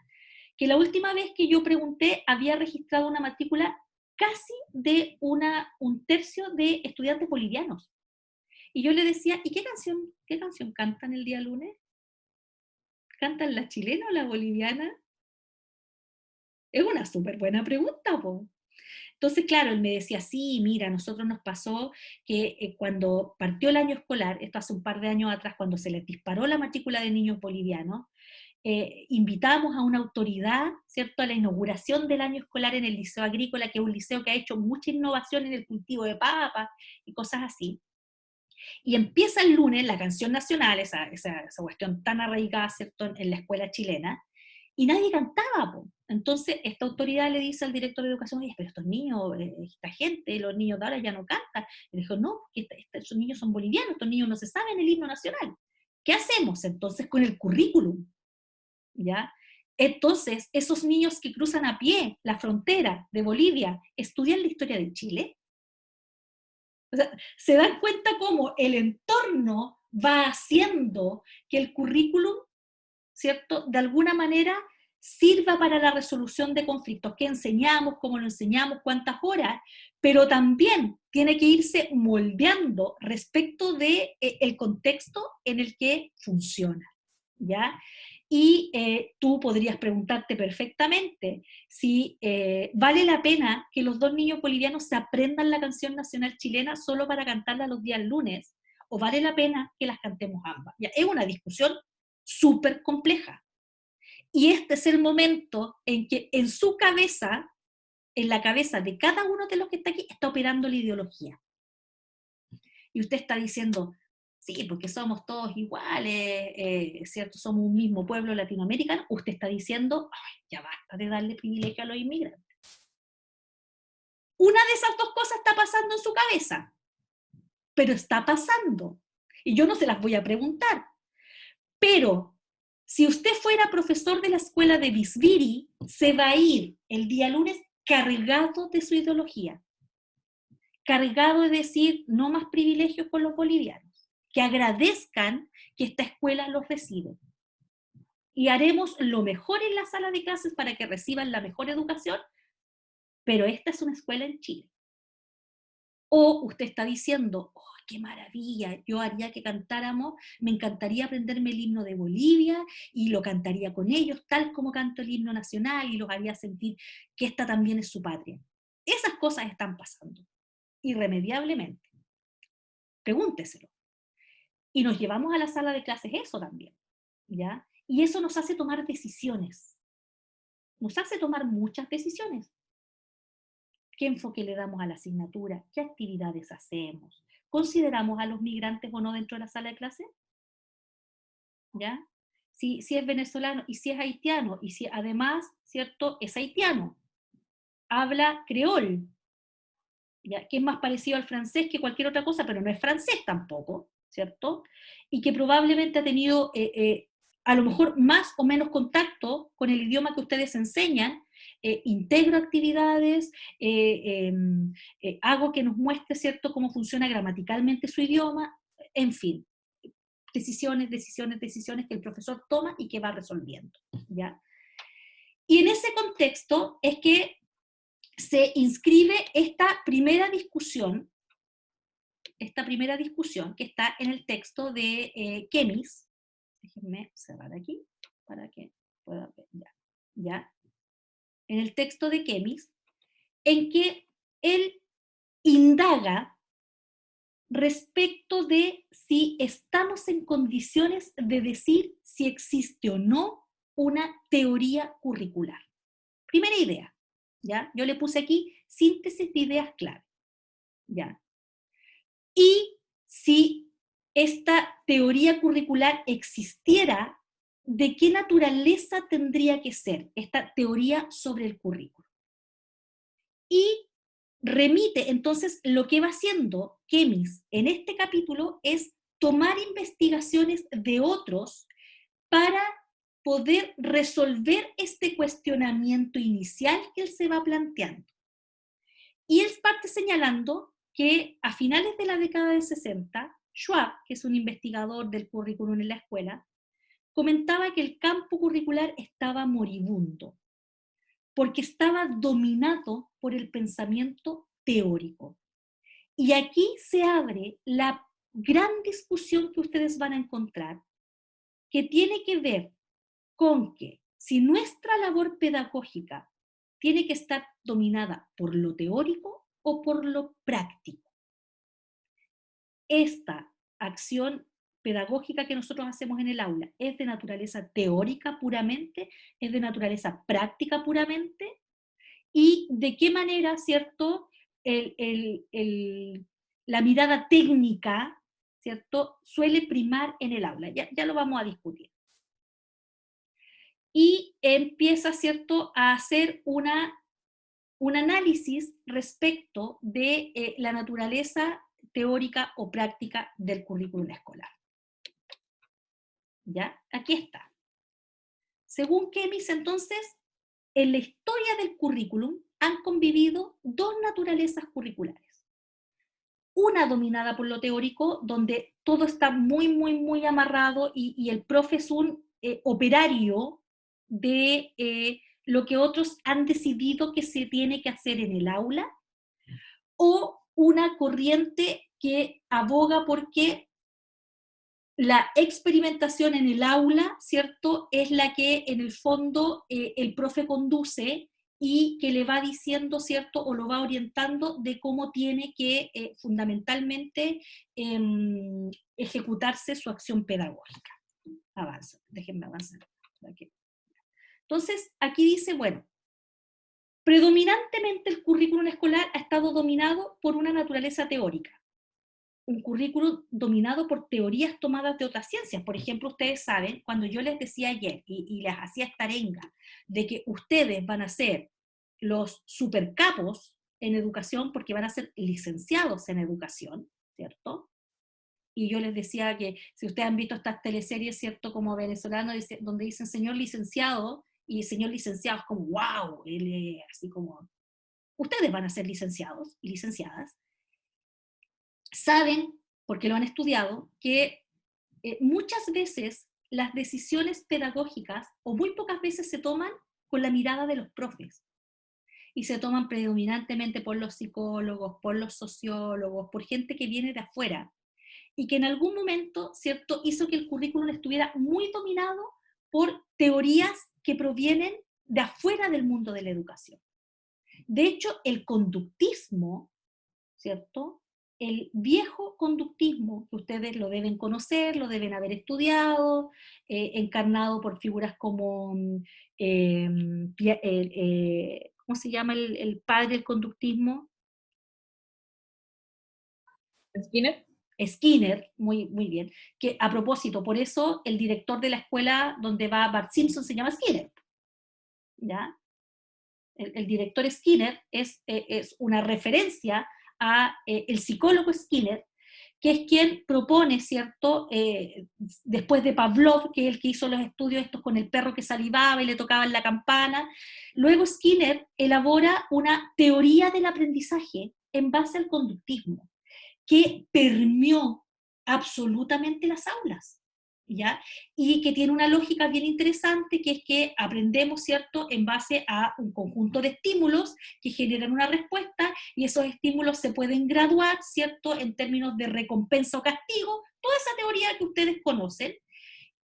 que la última vez que yo pregunté había registrado una matrícula casi de un tercio de estudiantes bolivianos. Y yo le decía, ¿y qué canción cantan el día lunes? ¿Cantan la chilena o la boliviana? Es una súper buena pregunta, po. Entonces, claro, él me decía, sí, mira, a nosotros nos pasó que cuando partió el año escolar, esto hace un par de años atrás, cuando se les disparó la matrícula de niños bolivianos, invitamos a una autoridad, ¿cierto?, a la inauguración del año escolar en el Liceo Agrícola, que es un liceo que ha hecho mucha innovación en el cultivo de papas y cosas así. Y empieza el lunes la canción nacional, esa cuestión tan arraigada, ¿cierto?, en la escuela chilena, y nadie cantaba, po. Entonces esta autoridad le dice al director de educación, oye, pero estos niños, esta gente, los niños de ahora ya no cantan. Y dijo, no, estos niños son bolivianos, estos niños no se saben el himno nacional. ¿Qué hacemos entonces con el currículum? ¿Ya? Entonces, esos niños que cruzan a pie la frontera de Bolivia, ¿estudian la historia de Chile? O sea, se dan cuenta cómo el entorno va haciendo que el currículum, ¿cierto?, de alguna manera sirva para la resolución de conflictos, qué enseñamos, cómo lo enseñamos, cuántas horas, pero también tiene que irse moldeando respecto de el contexto en el que funciona, ¿ya? Y tú podrías preguntarte perfectamente si vale la pena que los 2 niños bolivianos se aprendan la canción nacional chilena solo para cantarla los días lunes, o vale la pena que las cantemos ambas. Ya, es una discusión súper compleja. Y este es el momento en que en su cabeza, en la cabeza de cada uno de los que está aquí, está operando la ideología. Y usted está diciendo, sí, porque somos todos iguales, ¿cierto? Somos un mismo pueblo latinoamericano. Usted está diciendo, ay, ya basta de darle privilegio a los inmigrantes. Una de esas 2 cosas está pasando en su cabeza, pero está pasando. Y yo no se las voy a preguntar. Pero si usted fuera profesor de la escuela de Bisbiri, se va a ir el día lunes cargado de su ideología. Cargado de decir, no más privilegios con los bolivianos. Que agradezcan que esta escuela los recibe. Y haremos lo mejor en la sala de clases para que reciban la mejor educación, pero esta es una escuela en Chile. O usted está diciendo, oh, qué maravilla, yo haría que cantáramos, me encantaría aprenderme el himno de Bolivia y lo cantaría con ellos, tal como canto el himno nacional, y los haría sentir que esta también es su patria. Esas cosas están pasando, irremediablemente. Pregúnteselo. Y nos llevamos a la sala de clases eso también, ¿ya? Y eso nos hace tomar decisiones. Nos hace tomar muchas decisiones. ¿Qué enfoque le damos a la asignatura? ¿Qué actividades hacemos? ¿Consideramos a los migrantes o no dentro de la sala de clase? ¿Ya? Si es venezolano y si es haitiano, y si además, ¿cierto?, es haitiano, habla creol, ¿ya?, que es más parecido al francés que cualquier otra cosa, pero no es francés tampoco, ¿cierto? Y que probablemente ha tenido a lo mejor más o menos contacto con el idioma que ustedes enseñan, integro actividades, hago que nos muestre, ¿cierto?, cómo funciona gramaticalmente su idioma, en fin, decisiones que el profesor toma y que va resolviendo, ¿ya? Y en ese contexto es que se inscribe esta primera discusión que está en el texto de Kemis. Déjenme cerrar aquí para que pueda ver, ya. En el texto de Kemis, en que él indaga respecto de si estamos en condiciones de decir si existe o no una teoría curricular. Primera idea, ¿ya? Yo le puse aquí síntesis de ideas clave, ¿ya? Y si esta teoría curricular existiera, ¿de qué naturaleza tendría que ser esta teoría sobre el currículo? Y remite, entonces, lo que va haciendo Kemis en este capítulo es tomar investigaciones de otros para poder resolver este cuestionamiento inicial que él se va planteando. Y él parte señalando que a finales de la década de 60, Schwab, que es un investigador del currículum en la escuela, comentaba que el campo curricular estaba moribundo, porque estaba dominado por el pensamiento teórico. Y aquí se abre la gran discusión que ustedes van a encontrar, que tiene que ver con que si nuestra labor pedagógica tiene que estar dominada por lo teórico o por lo práctico. Esta acción pedagógica que nosotros hacemos en el aula es de naturaleza teórica puramente, es de naturaleza práctica puramente, y de qué manera, ¿cierto?, la mirada técnica, ¿cierto?, suele primar en el aula. Ya lo vamos a discutir. Y empieza, ¿cierto?, a hacer un análisis respecto de la naturaleza teórica o práctica del currículum escolar. ¿Ya? Aquí está. Según Kemis, entonces, en la historia del currículum han convivido 2 naturalezas curriculares. Una dominada por lo teórico, donde todo está muy, muy, muy amarrado y el profe es un operario de lo que otros han decidido que se tiene que hacer en el aula, o una corriente que aboga porque la experimentación en el aula, ¿cierto?, es la que en el fondo el profe conduce y que le va diciendo, ¿cierto?, o lo va orientando de cómo tiene que fundamentalmente ejecutarse su acción pedagógica. Avanza, déjenme avanzar. Entonces, aquí dice, bueno, predominantemente el currículum escolar ha estado dominado por una naturaleza teórica, un currículum dominado por teorías tomadas de otras ciencias. Por ejemplo, ustedes saben, cuando yo les decía ayer y les hacía esta arenga de que ustedes van a ser los supercapos en educación porque van a ser licenciados en educación, ¿cierto? Y yo les decía que si ustedes han visto estas teleseries, ¿cierto?, como venezolanos, donde dicen señor licenciado, y señor licenciado es como, wow, él es así como, ustedes van a ser licenciados y licenciadas, saben, porque lo han estudiado, que muchas veces las decisiones pedagógicas, o muy pocas veces se toman con la mirada de los profes, y se toman predominantemente por los psicólogos, por los sociólogos, por gente que viene de afuera, y que en algún momento, ¿cierto?, hizo que el currículum estuviera muy dominado por teorías que provienen de afuera del mundo de la educación. De hecho, el conductismo, ¿cierto?, el viejo conductismo, que ustedes lo deben conocer, lo deben haber estudiado, encarnado por figuras como, ¿cómo se llama el padre del conductismo? ¿Skinner? Skinner, muy, muy bien, que a propósito, por eso el director de la escuela donde va Bart Simpson se llama Skinner, ¿ya? El director Skinner es una referencia a el psicólogo Skinner, que es quien propone, ¿cierto?, después de Pavlov, que es el que hizo los estudios estos con el perro que salivaba y le tocaban la campana, luego Skinner elabora una teoría del aprendizaje en base al conductismo, que permeó absolutamente las aulas, ¿ya? Y que tiene una lógica bien interesante, que es que aprendemos, ¿cierto?, en base a un conjunto de estímulos que generan una respuesta, y esos estímulos se pueden graduar, ¿cierto?, en términos de recompensa o castigo, toda esa teoría que ustedes conocen,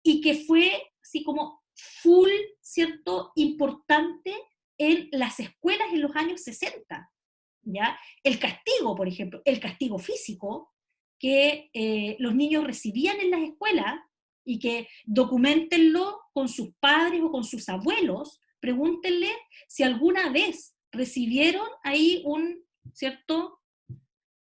y que fue así como full, ¿cierto?, importante en las escuelas en los años 60, ¿ya? El castigo, por ejemplo, el castigo físico que los niños recibían en las escuelas, y que documentenlo con sus padres o con sus abuelos, pregúntenle si alguna vez recibieron ahí ¿cierto?,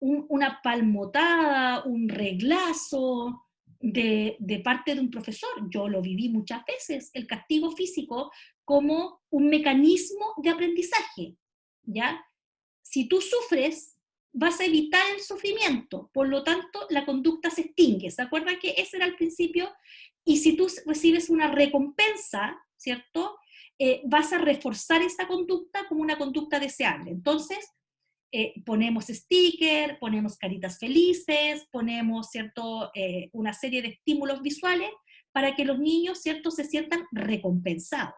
una palmotada, un reglazo de parte de un profesor. Yo lo viví muchas veces, el castigo físico como un mecanismo de aprendizaje, ¿ya? Si tú sufres, vas a evitar el sufrimiento, por lo tanto la conducta se extingue. ¿Se acuerdan que ese era el principio? Y si tú recibes una recompensa, ¿cierto?, vas a reforzar esa conducta como una conducta deseable. Entonces, ponemos stickers, ponemos caritas felices, ponemos, ¿cierto?, una serie de estímulos visuales para que los niños, ¿cierto?, se sientan recompensados.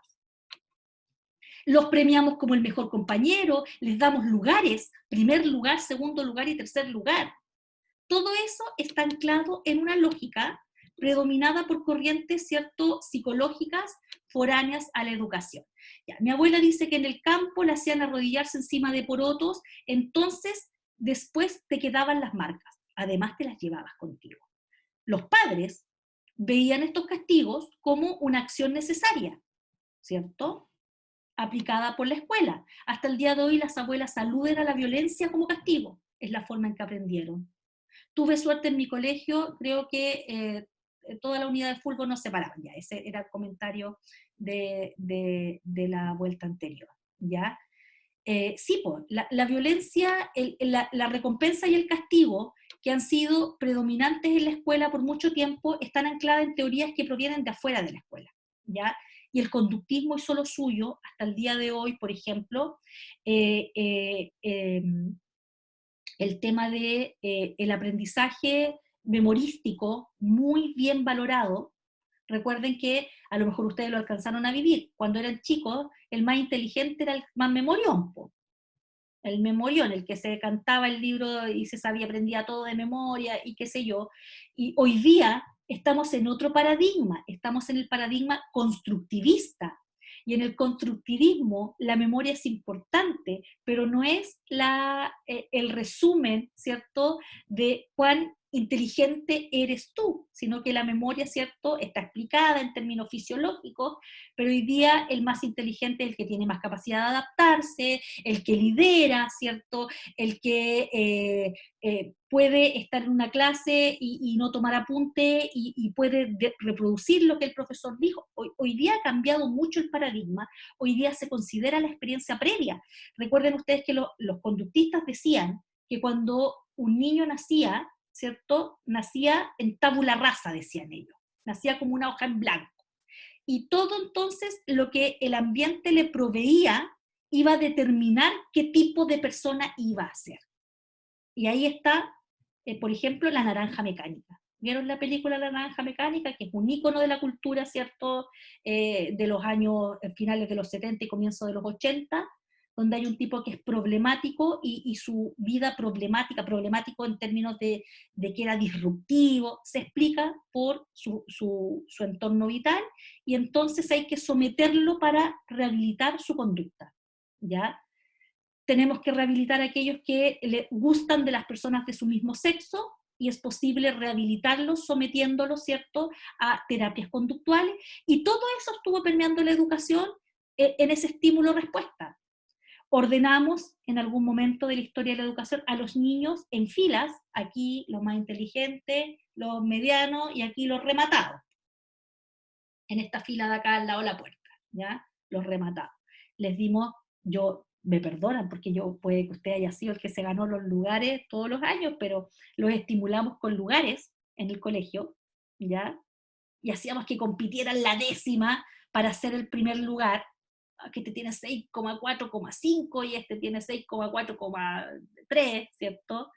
Los premiamos como el mejor compañero, les damos lugares, primer lugar, segundo lugar y tercer lugar. Todo eso está anclado en una lógica predominada por corrientes, ¿cierto?, psicológicas foráneas a la educación. Ya, mi abuela dice que en el campo le hacían arrodillarse encima de porotos, entonces después te quedaban las marcas, además te las llevabas contigo. Los padres veían estos castigos como una acción necesaria, ¿cierto?, aplicada por la escuela. Hasta el día de hoy las abuelas aluden a la violencia como castigo, es la forma en que aprendieron. Tuve suerte en mi colegio, creo que toda la unidad de fútbol nos separaban, ya, ese era el comentario de la vuelta anterior, ¿ya? Sí, pues, la violencia, la recompensa y el castigo, que han sido predominantes en la escuela por mucho tiempo, están ancladas en teorías que provienen de afuera de la escuela, ¿ya? Y el conductismo es solo suyo, hasta el día de hoy, por ejemplo, el tema de el aprendizaje memorístico muy bien valorado, Recuerden que a lo mejor ustedes lo alcanzaron a vivir. Cuando eran chicos, el más inteligente era el más memorión, po. El memorión, el que se cantaba el libro y se sabía, aprendía todo de memoria y qué sé yo. Y hoy día estamos en otro paradigma, estamos en el paradigma constructivista. Y en el constructivismo la memoria es importante, pero no es el resumen, ¿cierto?, de cuán inteligente eres tú, sino que la memoria, ¿cierto?, está explicada en términos fisiológicos, pero hoy día el más inteligente es el que tiene más capacidad de adaptarse, el que lidera, ¿cierto?, el que puede estar en una clase y no tomar apunte y puede reproducir lo que el profesor dijo. Hoy día ha cambiado mucho el paradigma, hoy día se considera la experiencia previa. Recuerden ustedes que los conductistas decían que cuando un niño nacía, ¿cierto?, nacía en tabula rasa, decían ellos, nacía como una hoja en blanco. Y todo entonces lo que el ambiente le proveía iba a determinar qué tipo de persona iba a ser. Y ahí está, por ejemplo, La Naranja Mecánica. ¿Vieron la película La Naranja Mecánica? Que es un ícono de la cultura, ¿cierto?, de los años, finales de los 70 y comienzos de los 80, donde hay un tipo que es problemático y su vida problemático en términos de que era disruptivo, se explica por su entorno vital, y entonces hay que someterlo para rehabilitar su conducta, ¿ya? Tenemos que rehabilitar a aquellos que le gustan de las personas de su mismo sexo, y es posible rehabilitarlos sometiéndolos, ¿cierto?, a terapias conductuales, y todo eso estuvo permeando la educación en ese estímulo-respuesta. Ordenamos en algún momento de la historia de la educación a los niños en filas, aquí los más inteligentes, los medianos y aquí los rematados. En esta fila de acá al lado de la puerta, ¿ya? Los rematados. Les dimos, me perdonan porque puede que usted haya sido el que se ganó los lugares todos los años, pero los estimulamos con lugares en el colegio, ¿ya? Y hacíamos que compitieran la décima para ser el primer lugar, que este tiene 6,4,5 y este tiene 6,4,3, ¿cierto?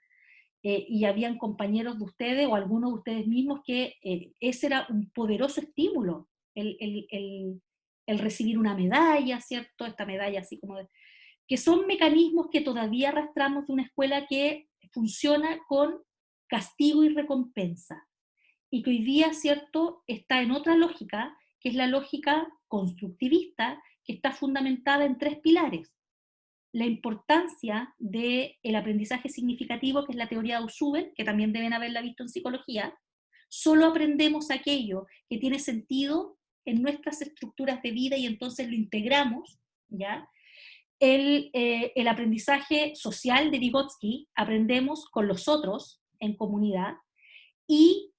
Y habían compañeros de ustedes o algunos de ustedes mismos que ese era un poderoso estímulo, el recibir una medalla, ¿cierto? Esta medalla así como que son mecanismos que todavía arrastramos de una escuela que funciona con castigo y recompensa, y que hoy día, ¿cierto?, está en otra lógica, que es la lógica constructivista, que está fundamentada en 3 pilares. La importancia del aprendizaje significativo, que es la teoría de Ausubel, que también deben haberla visto en psicología. Solo aprendemos aquello que tiene sentido en nuestras estructuras de vida y entonces lo integramos, ¿ya? El aprendizaje social de Vygotsky, aprendemos con los otros en comunidad, y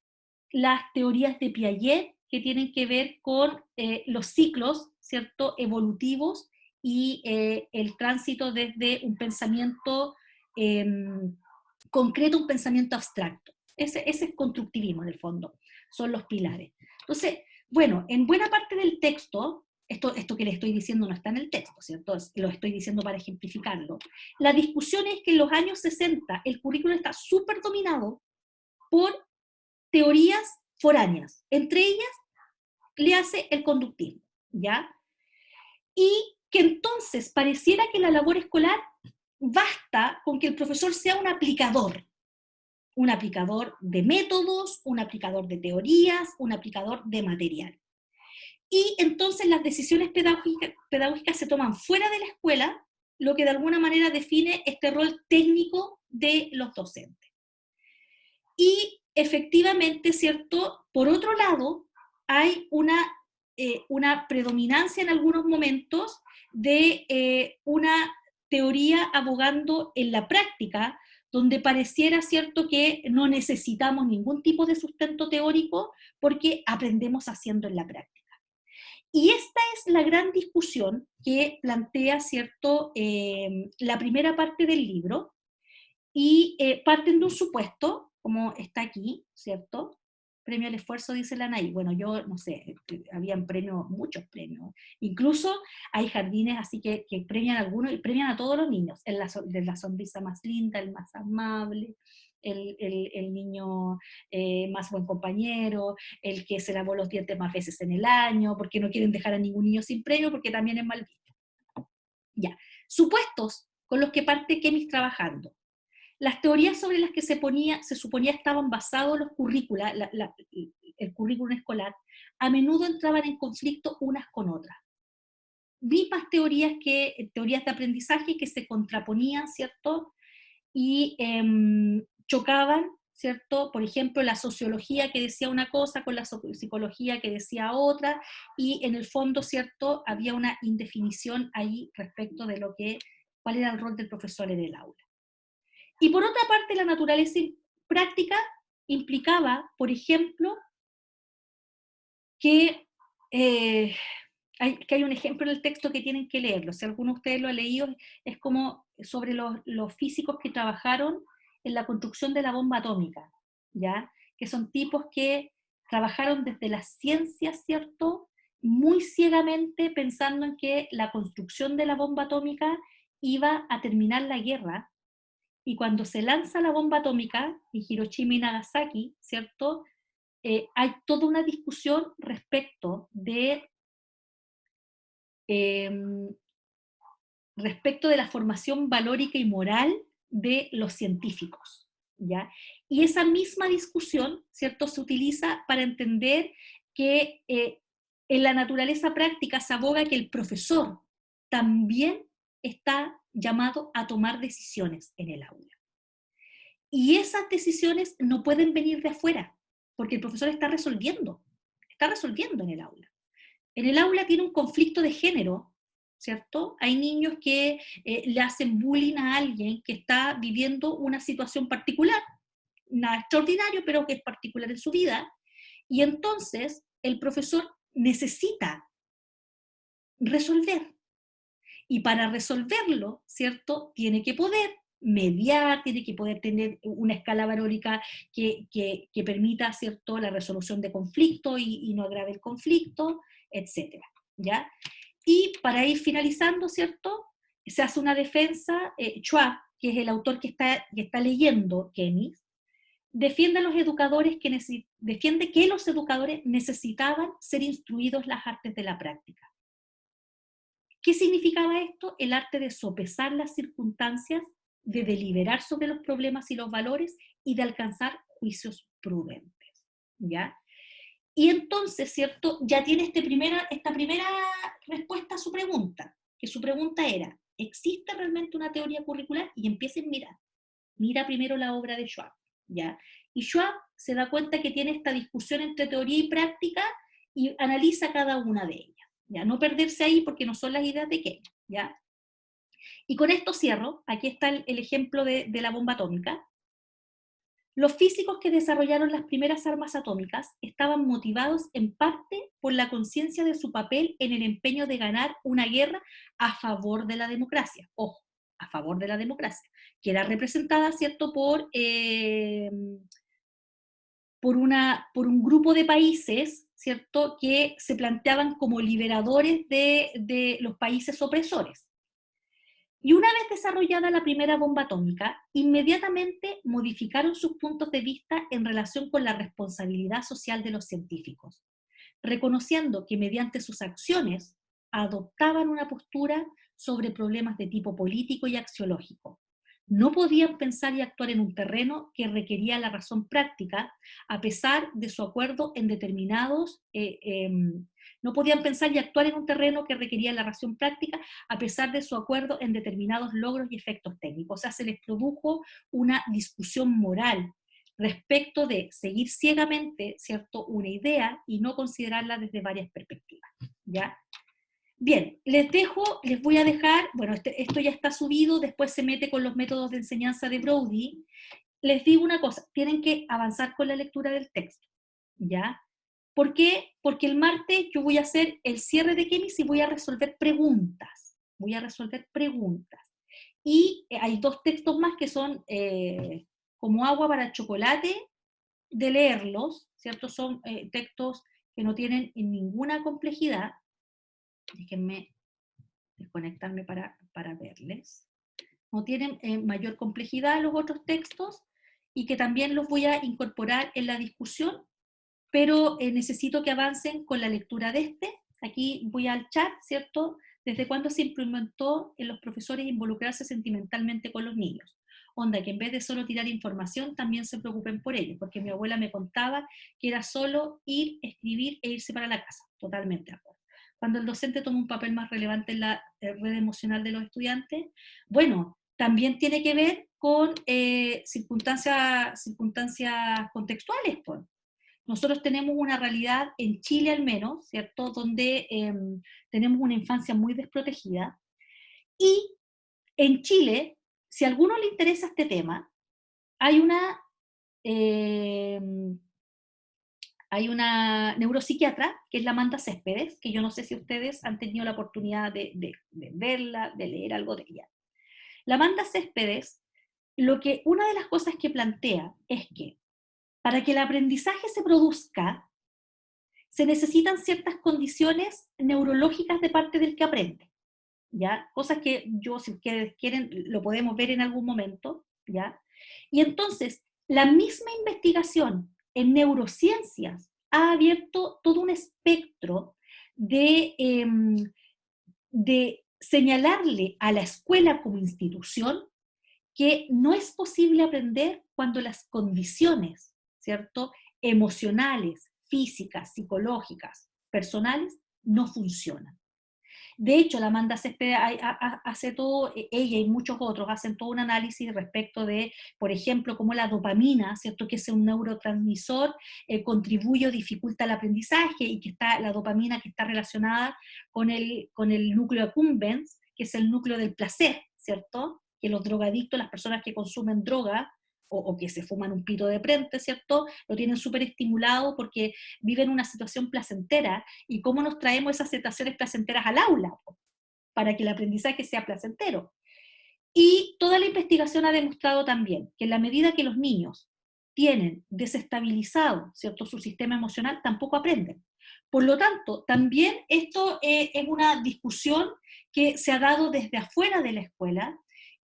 las teorías de Piaget, que tienen que ver con los ciclos, ¿cierto?, evolutivos, y el tránsito desde un pensamiento concreto a un pensamiento abstracto. Ese es constructivismo, en el fondo, son los pilares. Entonces, bueno, en buena parte del texto, esto que le estoy diciendo no está en el texto, ¿cierto? Lo estoy diciendo para ejemplificarlo. La discusión es que en los años 60 el currículo está súper dominado por teorías foráneas, entre ellas le hace el conductismo, ¿ya? Y que entonces pareciera que la labor escolar basta con que el profesor sea un aplicador de métodos, un aplicador de teorías, un aplicador de material. Y entonces las decisiones pedagógicas se toman fuera de la escuela, lo que de alguna manera define este rol técnico de los docentes. Y efectivamente, ¿cierto?, por otro lado, hay una predominancia en algunos momentos de una teoría abogando en la práctica, donde pareciera, ¿cierto?, que no necesitamos ningún tipo de sustento teórico porque aprendemos haciendo en la práctica. Y esta es la gran discusión que plantea, ¿cierto?, la primera parte del libro, y parten de un supuesto, como está aquí, ¿cierto? Premio al esfuerzo, dice la Anaí. Bueno, yo no sé, habían premios, muchos premios. Incluso hay jardines así que premian a algunos y premian a todos los niños. La sonrisa más linda, el más amable, el niño más buen compañero, el que se lavó los dientes más veces en el año, porque no quieren dejar a ningún niño sin premio, porque también es mal visto. Ya, supuestos con los que parte Kemis trabajando. Las teorías sobre las que se suponía estaban basados los currícula, el currículum escolar, a menudo entraban en conflicto unas con otras. Vi más teorías de aprendizaje que se contraponían, ¿cierto? Y chocaban, ¿cierto? Por ejemplo, la sociología que decía una cosa con la psicología que decía otra, y en el fondo, ¿cierto? Había una indefinición ahí respecto de cuál era el rol del profesor en el aula. Y por otra parte, la naturaleza práctica implicaba, por ejemplo, que hay un ejemplo en el texto que tienen que leerlo. Si alguno de ustedes lo ha leído, es como sobre los físicos que trabajaron en la construcción de la bomba atómica, ¿ya? Que son tipos que trabajaron desde las ciencias, ¿cierto? Muy ciegamente pensando en que la construcción de la bomba atómica iba a terminar la guerra, y cuando se lanza la bomba atómica en Hiroshima y Nagasaki, ¿cierto? Hay toda una discusión respecto de la formación valórica y moral de los científicos, ¿ya? Y esa misma discusión, ¿cierto?, se utiliza para entender que en la naturaleza práctica se aboga que el profesor también está llamado a tomar decisiones en el aula. Y esas decisiones no pueden venir de afuera, porque el profesor está resolviendo en el aula. En el aula tiene un conflicto de género, ¿cierto? Hay niños que le hacen bullying a alguien que está viviendo una situación particular, nada extraordinario, pero que es particular en su vida, y entonces el profesor necesita resolver. Y para resolverlo, ¿cierto?, tiene que poder mediar, tiene que poder tener una escala valórica que permita, ¿cierto?, la resolución de conflicto y no agrave el conflicto, etc. ¿Ya? Y para ir finalizando, ¿cierto?, se hace una defensa, Schwab, que es el autor que está leyendo Kemis, defiende que los educadores necesitaban ser instruidos en las artes de la práctica. ¿Qué significaba esto? El arte de sopesar las circunstancias, de deliberar sobre los problemas y los valores y de alcanzar juicios prudentes, ¿ya? Y entonces, ¿cierto?, ya tiene esta primera respuesta a su pregunta, que su pregunta era, ¿existe realmente una teoría curricular? Y empiecen a mira primero la obra de Schwab, ¿ya? Y Schwab se da cuenta que tiene esta discusión entre teoría y práctica y analiza cada una de ellas. ¿Ya? No perderse ahí porque no son las ideas de Kemis, ¿ya? Y con esto cierro. Aquí está el ejemplo de la bomba atómica. Los físicos que desarrollaron las primeras armas atómicas estaban motivados en parte por la conciencia de su papel en el empeño de ganar una guerra a favor de la democracia. Ojo, a favor de la democracia, que era representada, ¿cierto?, por un grupo de países, ¿cierto?, que se planteaban como liberadores de los países opresores. Y una vez desarrollada la primera bomba atómica, inmediatamente modificaron sus puntos de vista en relación con la responsabilidad social de los científicos, reconociendo que mediante sus acciones adoptaban una postura sobre problemas de tipo político y axiológico. No podían pensar y actuar en un terreno que requería la razón práctica, a pesar de su acuerdo en determinados... no podían pensar y actuar en un terreno que requería la razón práctica, a pesar de su acuerdo en determinados logros y efectos técnicos. O sea, se les produjo una discusión moral respecto de seguir ciegamente, ¿cierto?, una idea y no considerarla desde varias perspectivas, ¿ya? Bien, les voy a dejar, bueno, esto ya está subido, después se mete con los métodos de enseñanza de Brody. Les digo una cosa, tienen que avanzar con la lectura del texto, ¿ya? ¿Por qué? Porque el martes yo voy a hacer el cierre de Kemis y voy a resolver preguntas. Y hay 2 textos más que son como agua para chocolate de leerlos, ¿cierto? Son textos que no tienen ninguna complejidad. Déjenme desconectarme para verles. No tienen mayor complejidad los otros textos y que también los voy a incorporar en la discusión, pero necesito que avancen con la lectura de este. Aquí voy al chat, ¿cierto? ¿Desde cuándo se implementó en los profesores involucrarse sentimentalmente con los niños? Onda, que en vez de solo tirar información, también se preocupen por ellos, porque mi abuela me contaba que era solo ir, escribir e irse para la casa. Totalmente de acuerdo. Cuando el docente toma un papel más relevante en la red emocional de los estudiantes, bueno, también tiene que ver con circunstancias contextuales, pues. Nosotros tenemos una realidad, en Chile al menos, ¿cierto?, donde tenemos una infancia muy desprotegida, y en Chile, si a alguno le interesa este tema, hay una neuropsiquiatra, que es la Amanda Céspedes, que yo no sé si ustedes han tenido la oportunidad de verla, de leer algo de ella. La Amanda Céspedes, una de las cosas que plantea es que para que el aprendizaje se produzca, se necesitan ciertas condiciones neurológicas de parte del que aprende, ¿ya? Cosas que yo, si ustedes quieren, lo podemos ver en algún momento, ¿ya? Y entonces, la misma investigación en neurociencias ha abierto todo un espectro de señalarle a la escuela como institución que no es posible aprender cuando las condiciones, ¿cierto?, emocionales, físicas, psicológicas, personales, no funcionan. De hecho, la Amanda Céspedes hace todo, ella y muchos otros hacen todo un análisis respecto de, por ejemplo, cómo la dopamina, ¿cierto?, que es un neurotransmisor, contribuye o dificulta el aprendizaje, y que la dopamina que está relacionada con el núcleo accumbens, que es el núcleo del placer, ¿cierto?, que los drogadictos, las personas que consumen droga, o que se fuman un pito de frente, ¿cierto?, lo tienen súper estimulado porque viven una situación placentera, y cómo nos traemos esas sensaciones placenteras al aula, para que el aprendizaje sea placentero. Y toda la investigación ha demostrado también que en la medida que los niños tienen desestabilizado, ¿cierto?, su sistema emocional, tampoco aprenden. Por lo tanto, también esto es una discusión que se ha dado desde afuera de la escuela,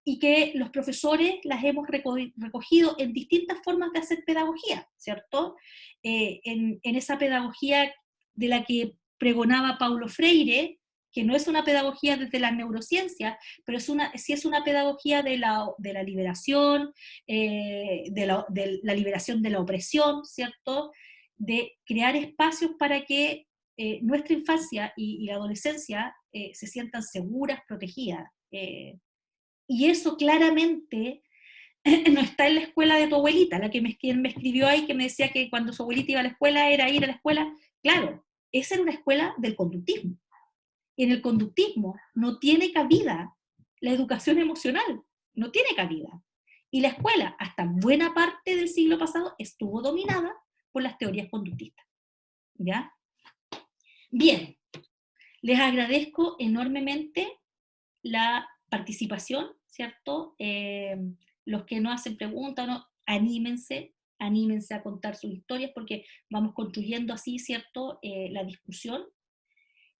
y que los profesores las hemos recogido en distintas formas de hacer pedagogía, ¿cierto? En esa pedagogía de la que pregonaba Paulo Freire, que no es una pedagogía desde la neurociencia, pero sí es una pedagogía de la liberación, de la liberación de la opresión, ¿cierto?, de crear espacios para que nuestra infancia y la adolescencia se sientan seguras, protegidas. Y eso claramente no está en la escuela de tu abuelita, quien me escribió ahí, que me decía que cuando su abuelita iba a la escuela era ir a la escuela. Claro, esa era una escuela del conductismo. Y en el conductismo no tiene cabida la educación emocional, no tiene cabida. Y la escuela, hasta buena parte del siglo pasado, estuvo dominada por las teorías conductistas. ¿Ya? Bien, les agradezco enormemente la participación, ¿cierto? Los que no hacen preguntas, no, anímense a contar sus historias, porque vamos construyendo así, ¿cierto?, la discusión.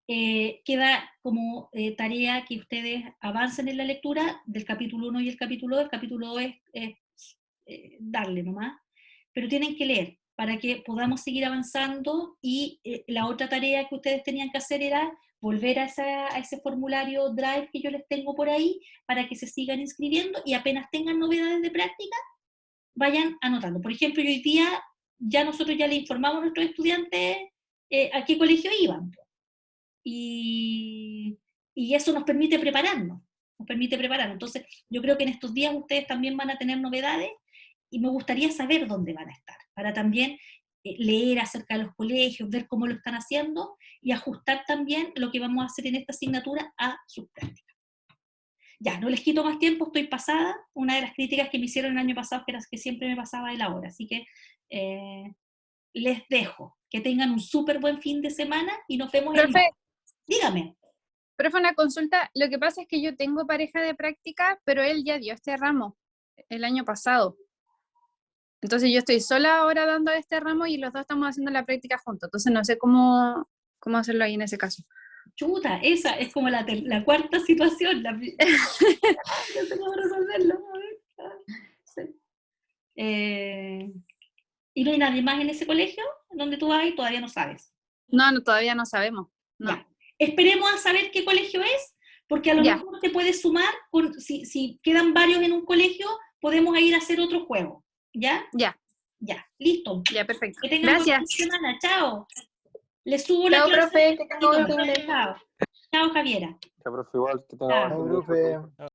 Queda como tarea que ustedes avancen en la lectura del capítulo 1 y el capítulo 2. El capítulo 2 es darle nomás, pero tienen que leer para que podamos seguir avanzando, y la otra tarea que ustedes tenían que hacer era volver a ese formulario Drive que yo les tengo por ahí, para que se sigan inscribiendo, y apenas tengan novedades de práctica, vayan anotando. Por ejemplo, hoy día nosotros ya le informamos a nuestros estudiantes a qué colegio iban, y eso nos permite prepararnos. Entonces, yo creo que en estos días ustedes también van a tener novedades, y me gustaría saber dónde van a estar, para también leer acerca de los colegios, ver cómo lo están haciendo, y ajustar también lo que vamos a hacer en esta asignatura a sus prácticas. Ya, no les quito más tiempo, estoy pasada. Una de las críticas que me hicieron el año pasado era que siempre me pasaba de la hora, así que les dejo. Que tengan un súper buen fin de semana, y nos vemos en... Dígame. Profe, una consulta. Lo que pasa es que yo tengo pareja de práctica, pero él ya dio este ramo el año pasado. Entonces yo estoy sola ahora dando este ramo, y los dos estamos haciendo la práctica juntos. Entonces no sé cómo hacerlo ahí en ese caso. Chuta, esa es como la cuarta situación. No sé cómo resolverlo. Sí. ¿Y no hay nadie más en ese colegio donde tú vas y todavía no sabes? No, no, todavía no sabemos. No. Ya. Esperemos a saber qué colegio es, porque a lo Ya. mejor te puedes sumar, si quedan varios en un colegio, podemos ir a hacer otro juego. ¿Ya? Ya, Ya, listo. ya, perfecto. Que tengan buena Gracias. semana. Chao. Les subo la Chao, clase. profe, que tenga buen fin de. Chao. Chao, Javiera. Ya, profe, igual que tenga Chao. buen fin de. profe.